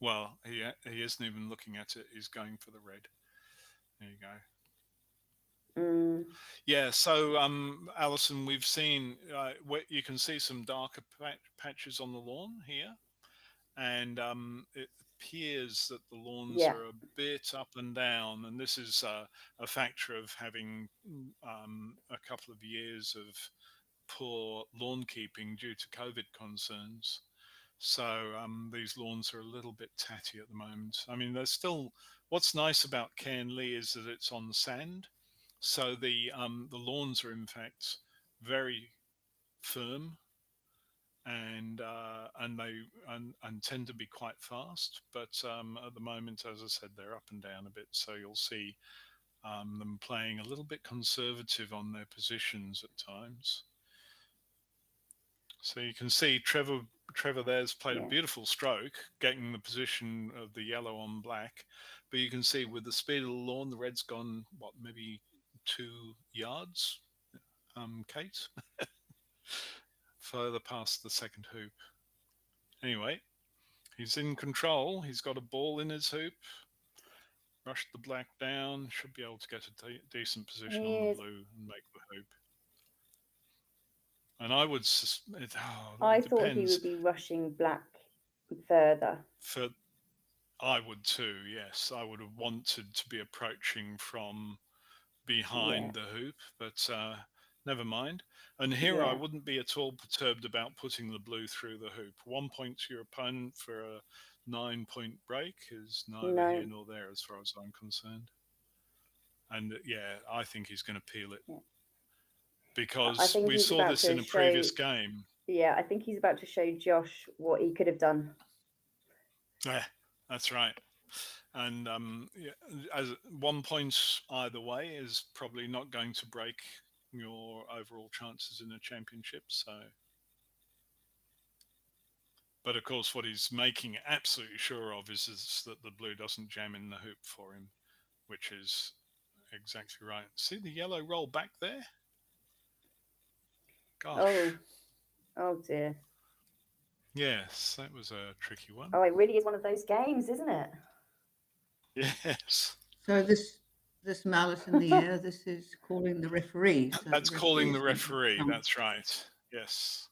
Well, he isn't even looking at it. He's going for the red. There you go. Yeah, so Alison, we've seen you can see some darker patches on the lawn here, and it appears that the lawns are a bit up and down, and this is a factor of having a couple of years of poor lawn keeping due to COVID concerns. So these lawns are a little bit tatty at the moment. I mean, there's still, what's nice about Cairn Lee is that it's on sand. So the lawns are in fact very firm, and they tend to be quite fast. But at the moment, as I said, they're up and down a bit. So you'll see them playing a little bit conservative on their positions at times. So you can see Trevor there's played a beautiful stroke, getting the position of the yellow on black. But you can see with the speed of the lawn, the red's gone, what, maybe 2 yards, Kate? Further past the second hoop. Anyway, he's in control. He's got a ball in his hoop. Rushed the black down. Should be able to get a decent position on the blue and make the hoop. And I would. I thought he would be rushing black further. I would too. Yes, I would have wanted to be approaching from behind the hoop, but never mind. And here I wouldn't be at all perturbed about putting the blue through the hoop. 1 point to your opponent for a 9-point break is neither here nor there as far as I'm concerned. And I think he's going to peel it. Because we saw this in a previous game. Yeah, I think he's about to show Josh what he could have done. Yeah, that's right. And as 1 point either way is probably not going to break your overall chances in a championship. So, but of course, what he's making absolutely sure of is that the blue doesn't jam in the hoop for him, which is exactly right. See the yellow roll back there? Gosh. Oh dear. Yes, that was a tricky one. Oh, it really is one of those games, isn't it? Yes. So this malice in the air, this is calling the referee. So that's calling the referee. That's right. Yes.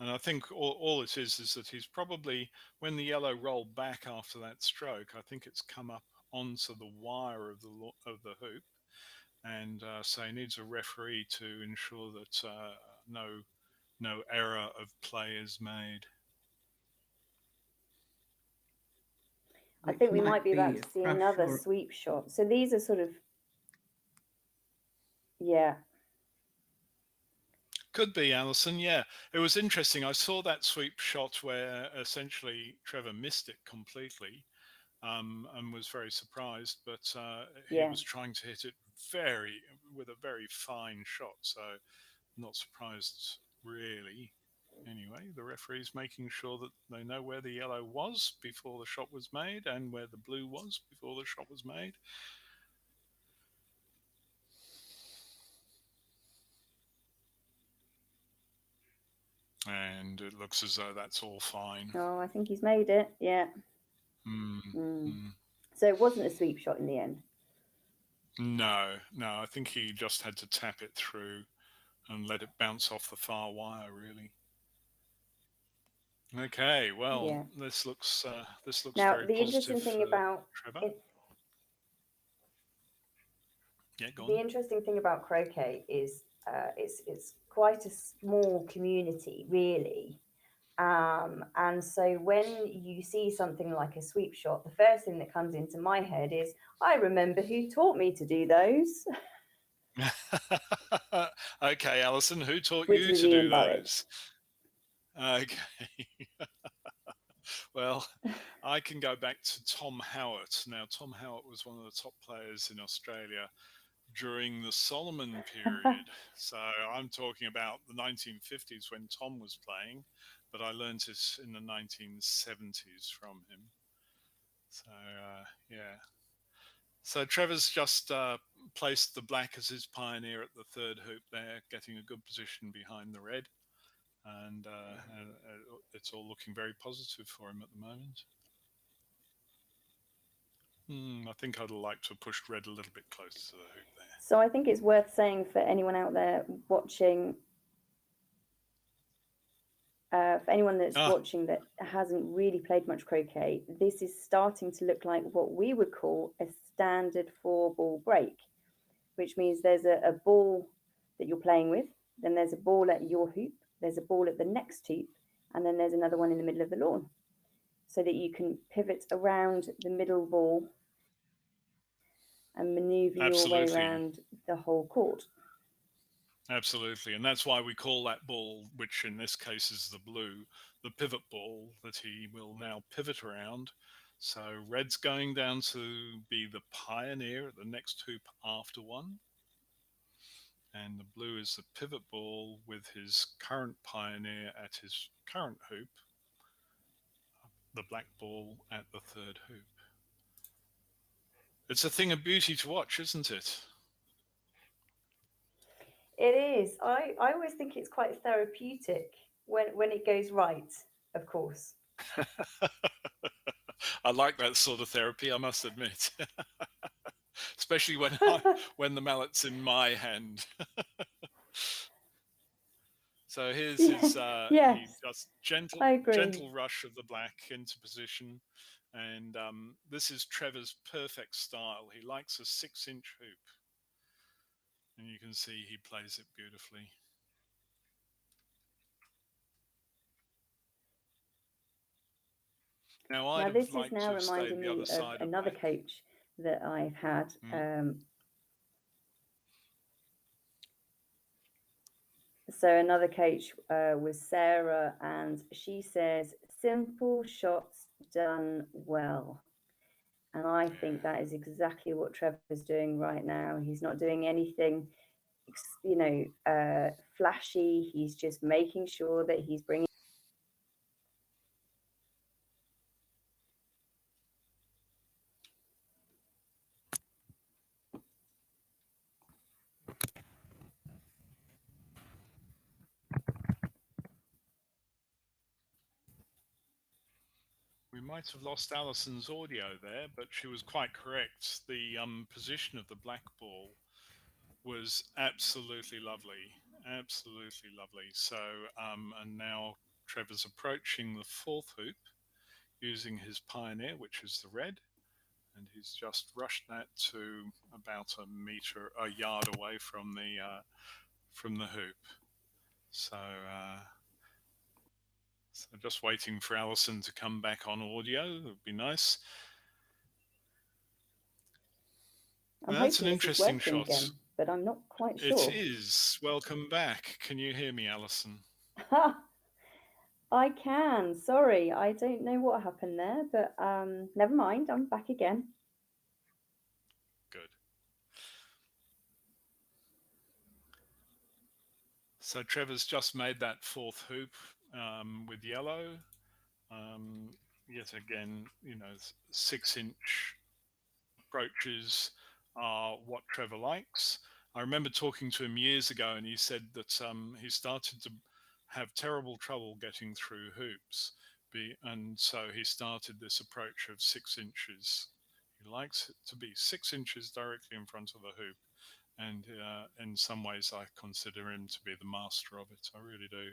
And I think all it is that he's probably, when the yellow rolled back after that stroke, I think it's come up onto the wire of the hoop, and so he needs a referee to ensure that no error of play is made. I think we might be about to see another sweep shot. So these are sort of, Could be, Alison. Yeah, it was interesting. I saw that sweep shot where essentially Trevor missed it completely, and was very surprised. But he was trying to hit it with a very fine shot. So not surprised really. Anyway, the referee's making sure that they know where the yellow was before the shot was made and where the blue was before the shot was made. And it looks as though that's all fine. Oh, I think he's made it. Yeah. So it wasn't a sweep shot in the end? No. I think he just had to tap it through and let it bounce off the far wire, really. Okay, well, this looks now, very the positive interesting thing about Trevor. Go on. The interesting thing about croquet is it's quite a small community, really. And so when you see something like a sweep shot, the first thing that comes into my head is, I remember who taught me to do those. Okay, Alison, who taught you to do those? Okay. Well, I can go back to Tom Howard. Now, Tom Howard was one of the top players in Australia during the Solomon period. So I'm talking about the 1950s when Tom was playing, but I learned it in the 1970s from him. So yeah. So Trevor's just placed the black as his pioneer at the third hoop there, getting a good position behind the red. And it's all looking very positive for him at the moment. I think I'd like to have pushed red a little bit closer to the hoop there. So I think it's worth saying for anyone out there watching, for anyone that's watching that hasn't really played much croquet, this is starting to look like what we would call a standard 4-ball break, which means there's a ball that you're playing with, then there's a ball at your hoop, there's a ball at the next hoop, and then there's another one in the middle of the lawn, so that you can pivot around the middle ball and maneuver your way around the whole court. Absolutely, and that's why we call that ball, which in this case is the blue, the pivot ball that he will now pivot around. So red's going down to be the pioneer at the next hoop after one. And the blue is the pivot ball with his current pioneer at his current hoop, the black ball at the third hoop. It's a thing of beauty to watch, isn't it? It is. I always think it's quite therapeutic when it goes right, of course. I like that sort of therapy, I must admit. Especially when the mallet's in my hand. So here's his yes, he does gentle rush of the black into position. And this is Trevor's perfect style. He likes a 6-inch hoop. And you can see he plays it beautifully. Now this is now reminding me of another coach that I've had. So another coach was Sarah, and she says, simple shots done well. And I think that is exactly what Trevor's doing right now. He's not doing anything, flashy. He's just making sure that he's bringing. We might have lost Alison's audio there, but she was quite correct. The position of the black ball was absolutely lovely, absolutely lovely. So, and now Trevor's approaching the fourth hoop using his pioneer, which is the red, and he's just rushed that to about a yard away from the hoop. So just waiting for Alison to come back on audio. It would be nice. That's an interesting shot. Again, but I'm not quite sure. It is. Welcome back. Can you hear me, Alison? I can. Sorry, I don't know what happened there, but never mind. I'm back again. Good. So Trevor's just made that fourth hoop with yellow. Yet again, 6-inch approaches are what Trevor likes. I remember talking to him years ago, and he said that he started to have terrible trouble getting through hoops, and so he started this approach of 6 inches. He likes it to be 6 inches directly in front of the hoop, and in some ways I consider him to be the master of it. I really do.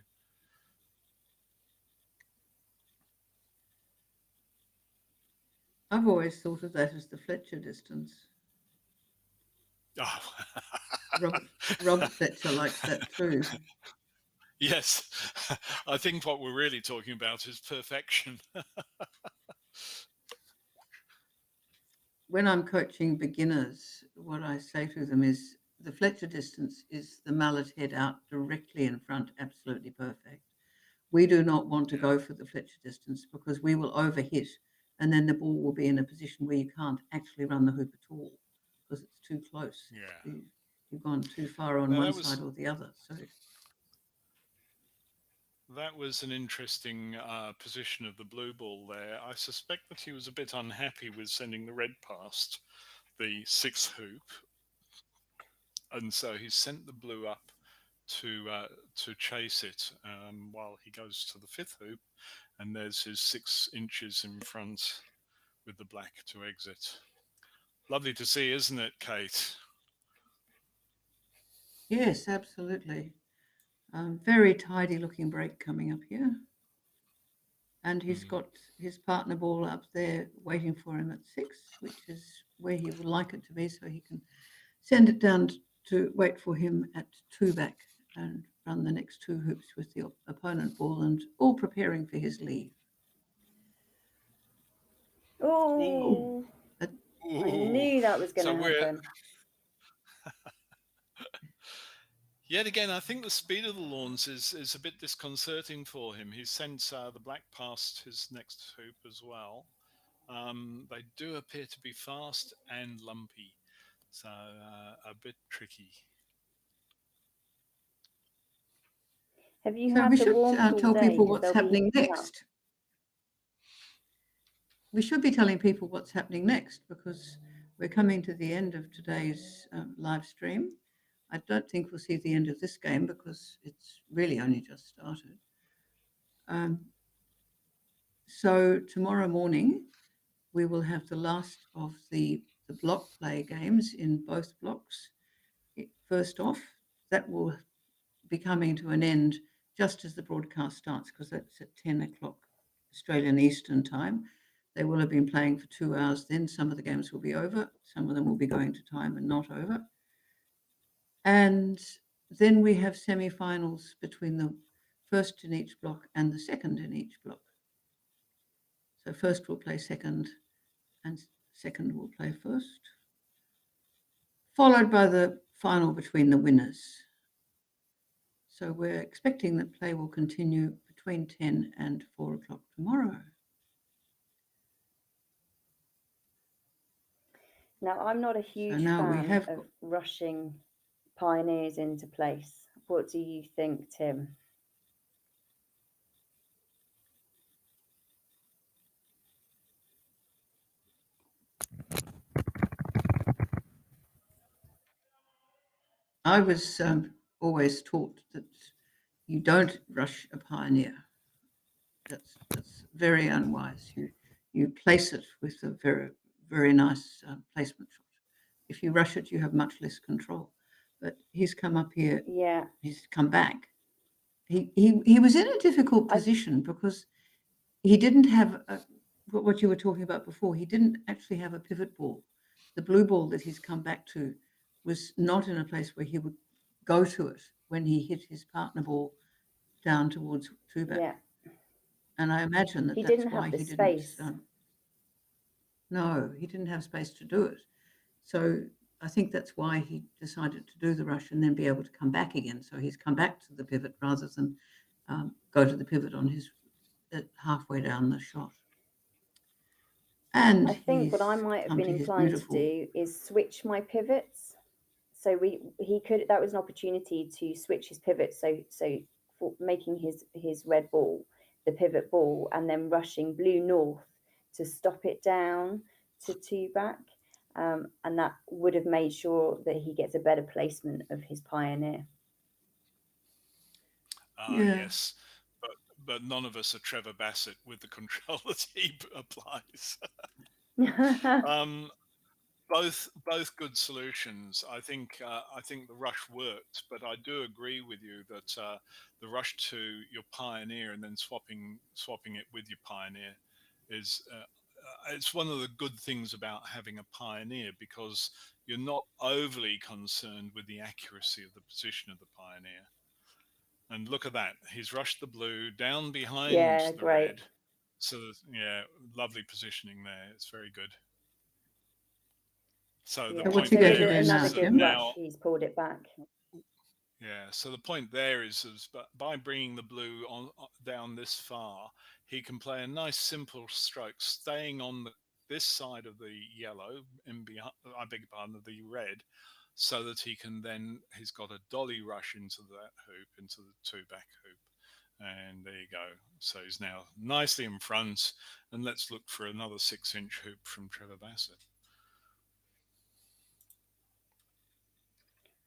I've always thought of that as the Fletcher distance. Oh. Robert Fletcher likes that too. Yes, I think what we're really talking about is perfection. When I'm coaching beginners, what I say to them is the Fletcher distance is the mallet head out directly in front, absolutely perfect. We do not want to go for the Fletcher distance because we will overhit, and then the ball will be in a position where you can't actually run the hoop at all because it's too close. Yeah. You've gone too far on Now, one that was side or the other. So that was an interesting position of the blue ball there. I suspect that he was a bit unhappy with sending the red past the sixth hoop, and so he sent the blue up to chase it while he goes to the fifth hoop, and there's his 6 inches in front with the black to exit. Lovely to see, isn't it, Kate? yes, absolutely. Very tidy looking break coming up here. And he's got his partner ball up there waiting for him at 6, which is where he would like it to be, so he can send it down to wait for him at 2 back and run the next 2 hoops with the opponent ball, and all preparing for his leave. Oh, I knew that was going to happen. Yet again, I think the speed of the lawns is a bit disconcerting for him. He sent the black past his next hoop as well. They do appear to be fast and lumpy, so a bit tricky. Have you So had we the should warmth tell all day? people 'Cause what's they'll be happening heating up. next. We should be telling people what's happening next, because we're coming to the end of today's live stream. I don't think we'll see the end of this game because it's really only just started. So tomorrow morning, we will have the last of the block play games in both blocks. First off, that will be coming to an end just as the broadcast starts, because that's at 10 o'clock Australian Eastern Time. They will have been playing for 2 hours then. Some of the games will be over. Some of them will be going to time and not over. And then we have semi-finals between the first in each block and the second in each block. So first will play second and second will play first, followed by the final between the winners. So we're expecting that play will continue between 10 and 4 o'clock tomorrow. Now, I'm not a huge fan of rushing pioneers into place. What do you think, Tim? I was always taught that you don't rush a pioneer. That's very unwise. You place it with a very, very nice placement shot. If you rush it, you have much less control. But he's come up here. Yeah. He's come back. He was in a difficult position because he didn't have what you were talking about before. He didn't actually have a pivot ball. The blue ball that he's come back to was not in a place where he would go to it when he hit his partner ball down towards 2 back. Yeah. And I imagine that he that's didn't why have the he space. didn't. No, he didn't have space to do it. So I think that's why he decided to do the rush and then be able to come back again. So he's come back to the pivot rather than go to the pivot on his halfway down the shot. And I think what I might have been inclined to do is switch my pivots. So that was an opportunity to switch his pivot. So for making his red ball the pivot ball and then rushing blue north to stop it down to 2 back. And that would have made sure that he gets a better placement of his pioneer. Yes, but none of us are Trevor Bassett with the control that he applies. Both good solutions. I think the rush worked, but I do agree with you that the rush to your pioneer and then swapping it with your pioneer is it's one of the good things about having a pioneer, because you're not overly concerned with the accuracy of the position of the pioneer. And look at that, he's rushed the blue down behind the red. So lovely positioning there. It's very good. So the point there is another good now rush, he's pulled it back. Yeah. So the point there is by bringing the blue down this far, he can play a nice simple stroke, staying on the this side of the yellow in behind, I beg your pardon, of the red, so that he's got a dolly rush into that hoop, into the 2-back hoop. And there you go. So he's now nicely in front. And let's look for another 6-inch hoop from Trevor Bassett.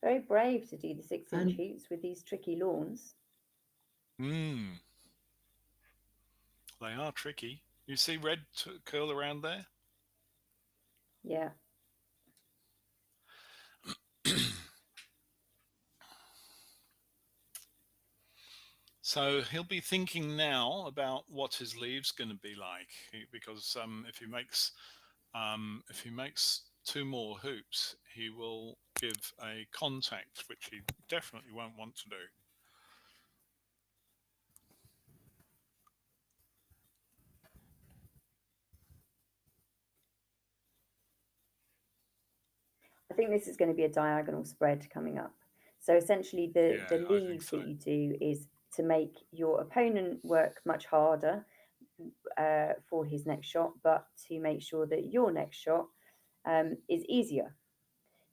Very brave to do the 6-inch hoops with these tricky lawns. They are tricky. You see red curl around there? Yeah. So he'll be thinking now about what his leave's going to be like, because if he makes 2 more hoops, he will give a contact, which he definitely won't want to do. I think this is going to be a diagonal spread coming up. So essentially the leaves that you do is to make your opponent work much harder for his next shot, but to make sure that your next shot is easier.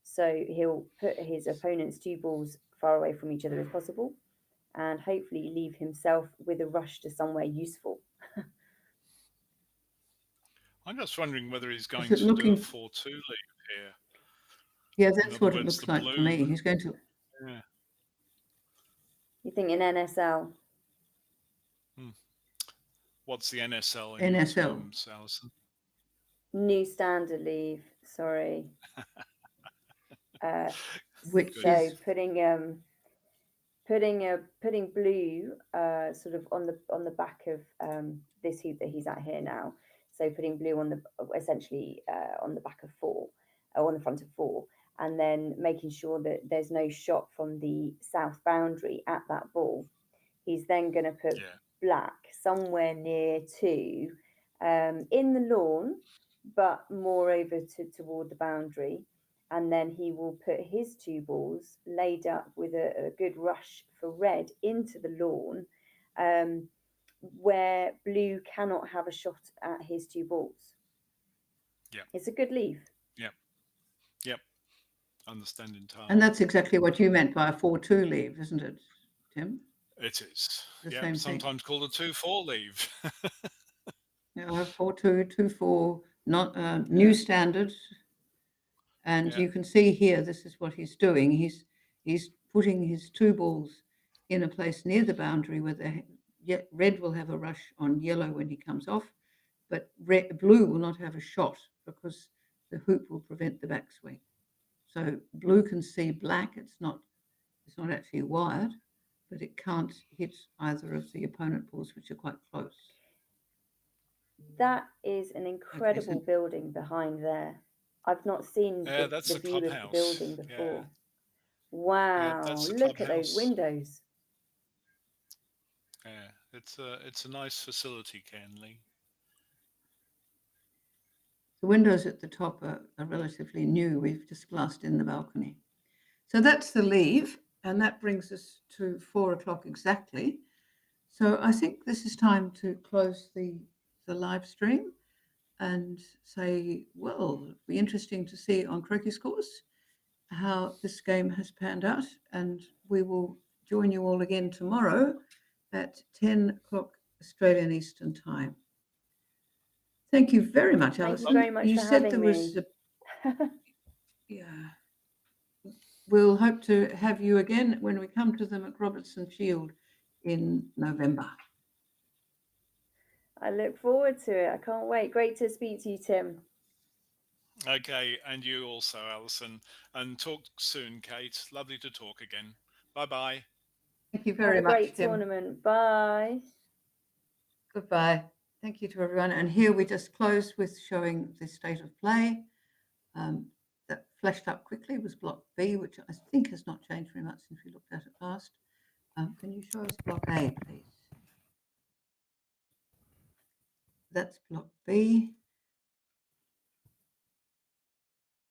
So he'll put his opponent's 2 balls far away from each other as possible, and hopefully leave himself with a rush to somewhere useful. I'm just wondering whether he's going to do a 4-2 leave here. Yeah, that's what it looks like to me. He's going to. Yeah. You think in NSL? What's the NSL? NSL. Alison? New standard leave. Sorry. Which so is putting blue sort of on the back of this hoop that he's at here now. So putting blue on the essentially on the back of 4, or on the front of 4, and then making sure that there's no shot from the south boundary at that ball. He's then going to put black somewhere near to in the lawn, but more over toward the boundary. And then he will put his 2 balls laid up with a good rush for red into the lawn, where blue cannot have a shot at his 2 balls. Yeah. It's a good leave. Yep. Understand entirely. And that's exactly what you meant by a 4-2 leave, isn't it, Tim? It is. Same sometimes called a 2-4 leave. 4-2, 2-4, not new standard. And you can see here, this is what he's doing. He's putting his 2 balls in a place near the boundary where the red will have a rush on yellow when he comes off, but blue will not have a shot because the hoop will prevent the backswing. So blue can see black. It's not actually wired, but it can't hit either of the opponent balls, which are quite close. That is an incredible building behind there. I've not seen the view of the building before. Yeah. Wow, look at those windows. Yeah, it's a nice facility, Kenley. The windows at the top are relatively new. We've just glassed in the balcony. So that's the leave, and that brings us to 4 o'clock exactly. So I think this is time to close the live stream and say, well, it'll be interesting to see on Croquet Scores how this game has panned out, and we will join you all again tomorrow at 10 o'clock Australian Eastern Time. Thank you very much, Alison. Thank you very much you for said having there was me. We'll hope to have you again when we come to the McRobertson Shield in November. I look forward to it. I can't wait. Great to speak to you, Tim. Okay, and you also, Alison. And talk soon, Kate. Lovely to talk again. Bye-bye. Thank you very much, Great Tim. tournament. Bye. Goodbye. Thank you to everyone. And here we just close with showing the state of play. That flashed up quickly was Block B, which I think has not changed very much since we looked at it last. Can you show us Block A, please? That's Block B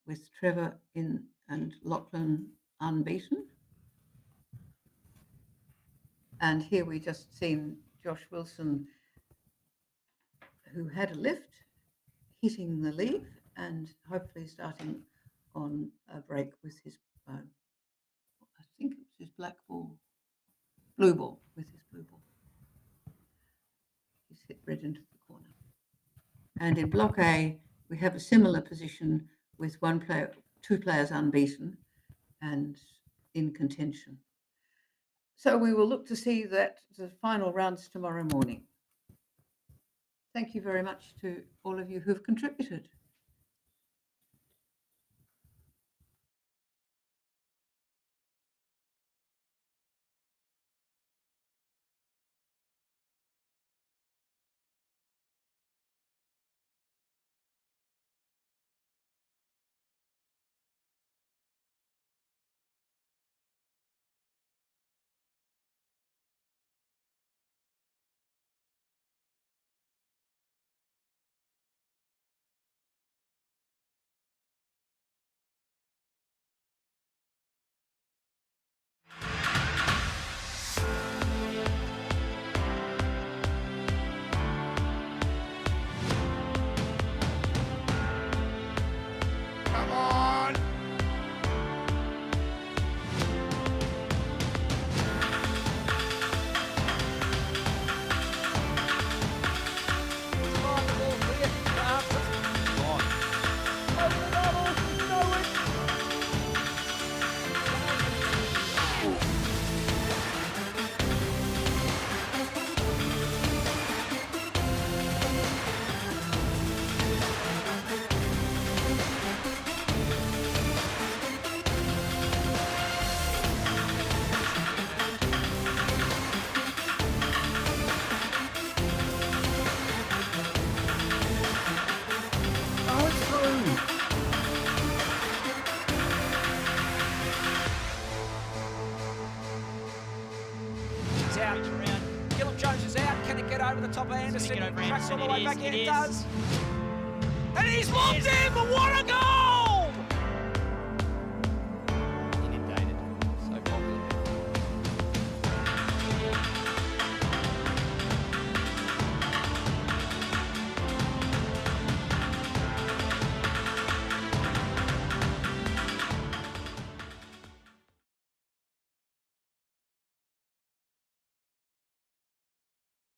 with Trevor in and Lachlan unbeaten. And here we just seen Josh Wilson, who had a lift. hitting the leaf and hopefully starting on a break with his, I think it was his blue ball, with his blue ball. He's hit red into the corner. And in block A, we have a similar position with two players unbeaten and in contention. So we will look to see that the final rounds tomorrow morning. Thank you very much to all of you who've contributed. Come on! Over the top of Anderson, tracks all the way back in, it does. And he's locked in, but what a goal!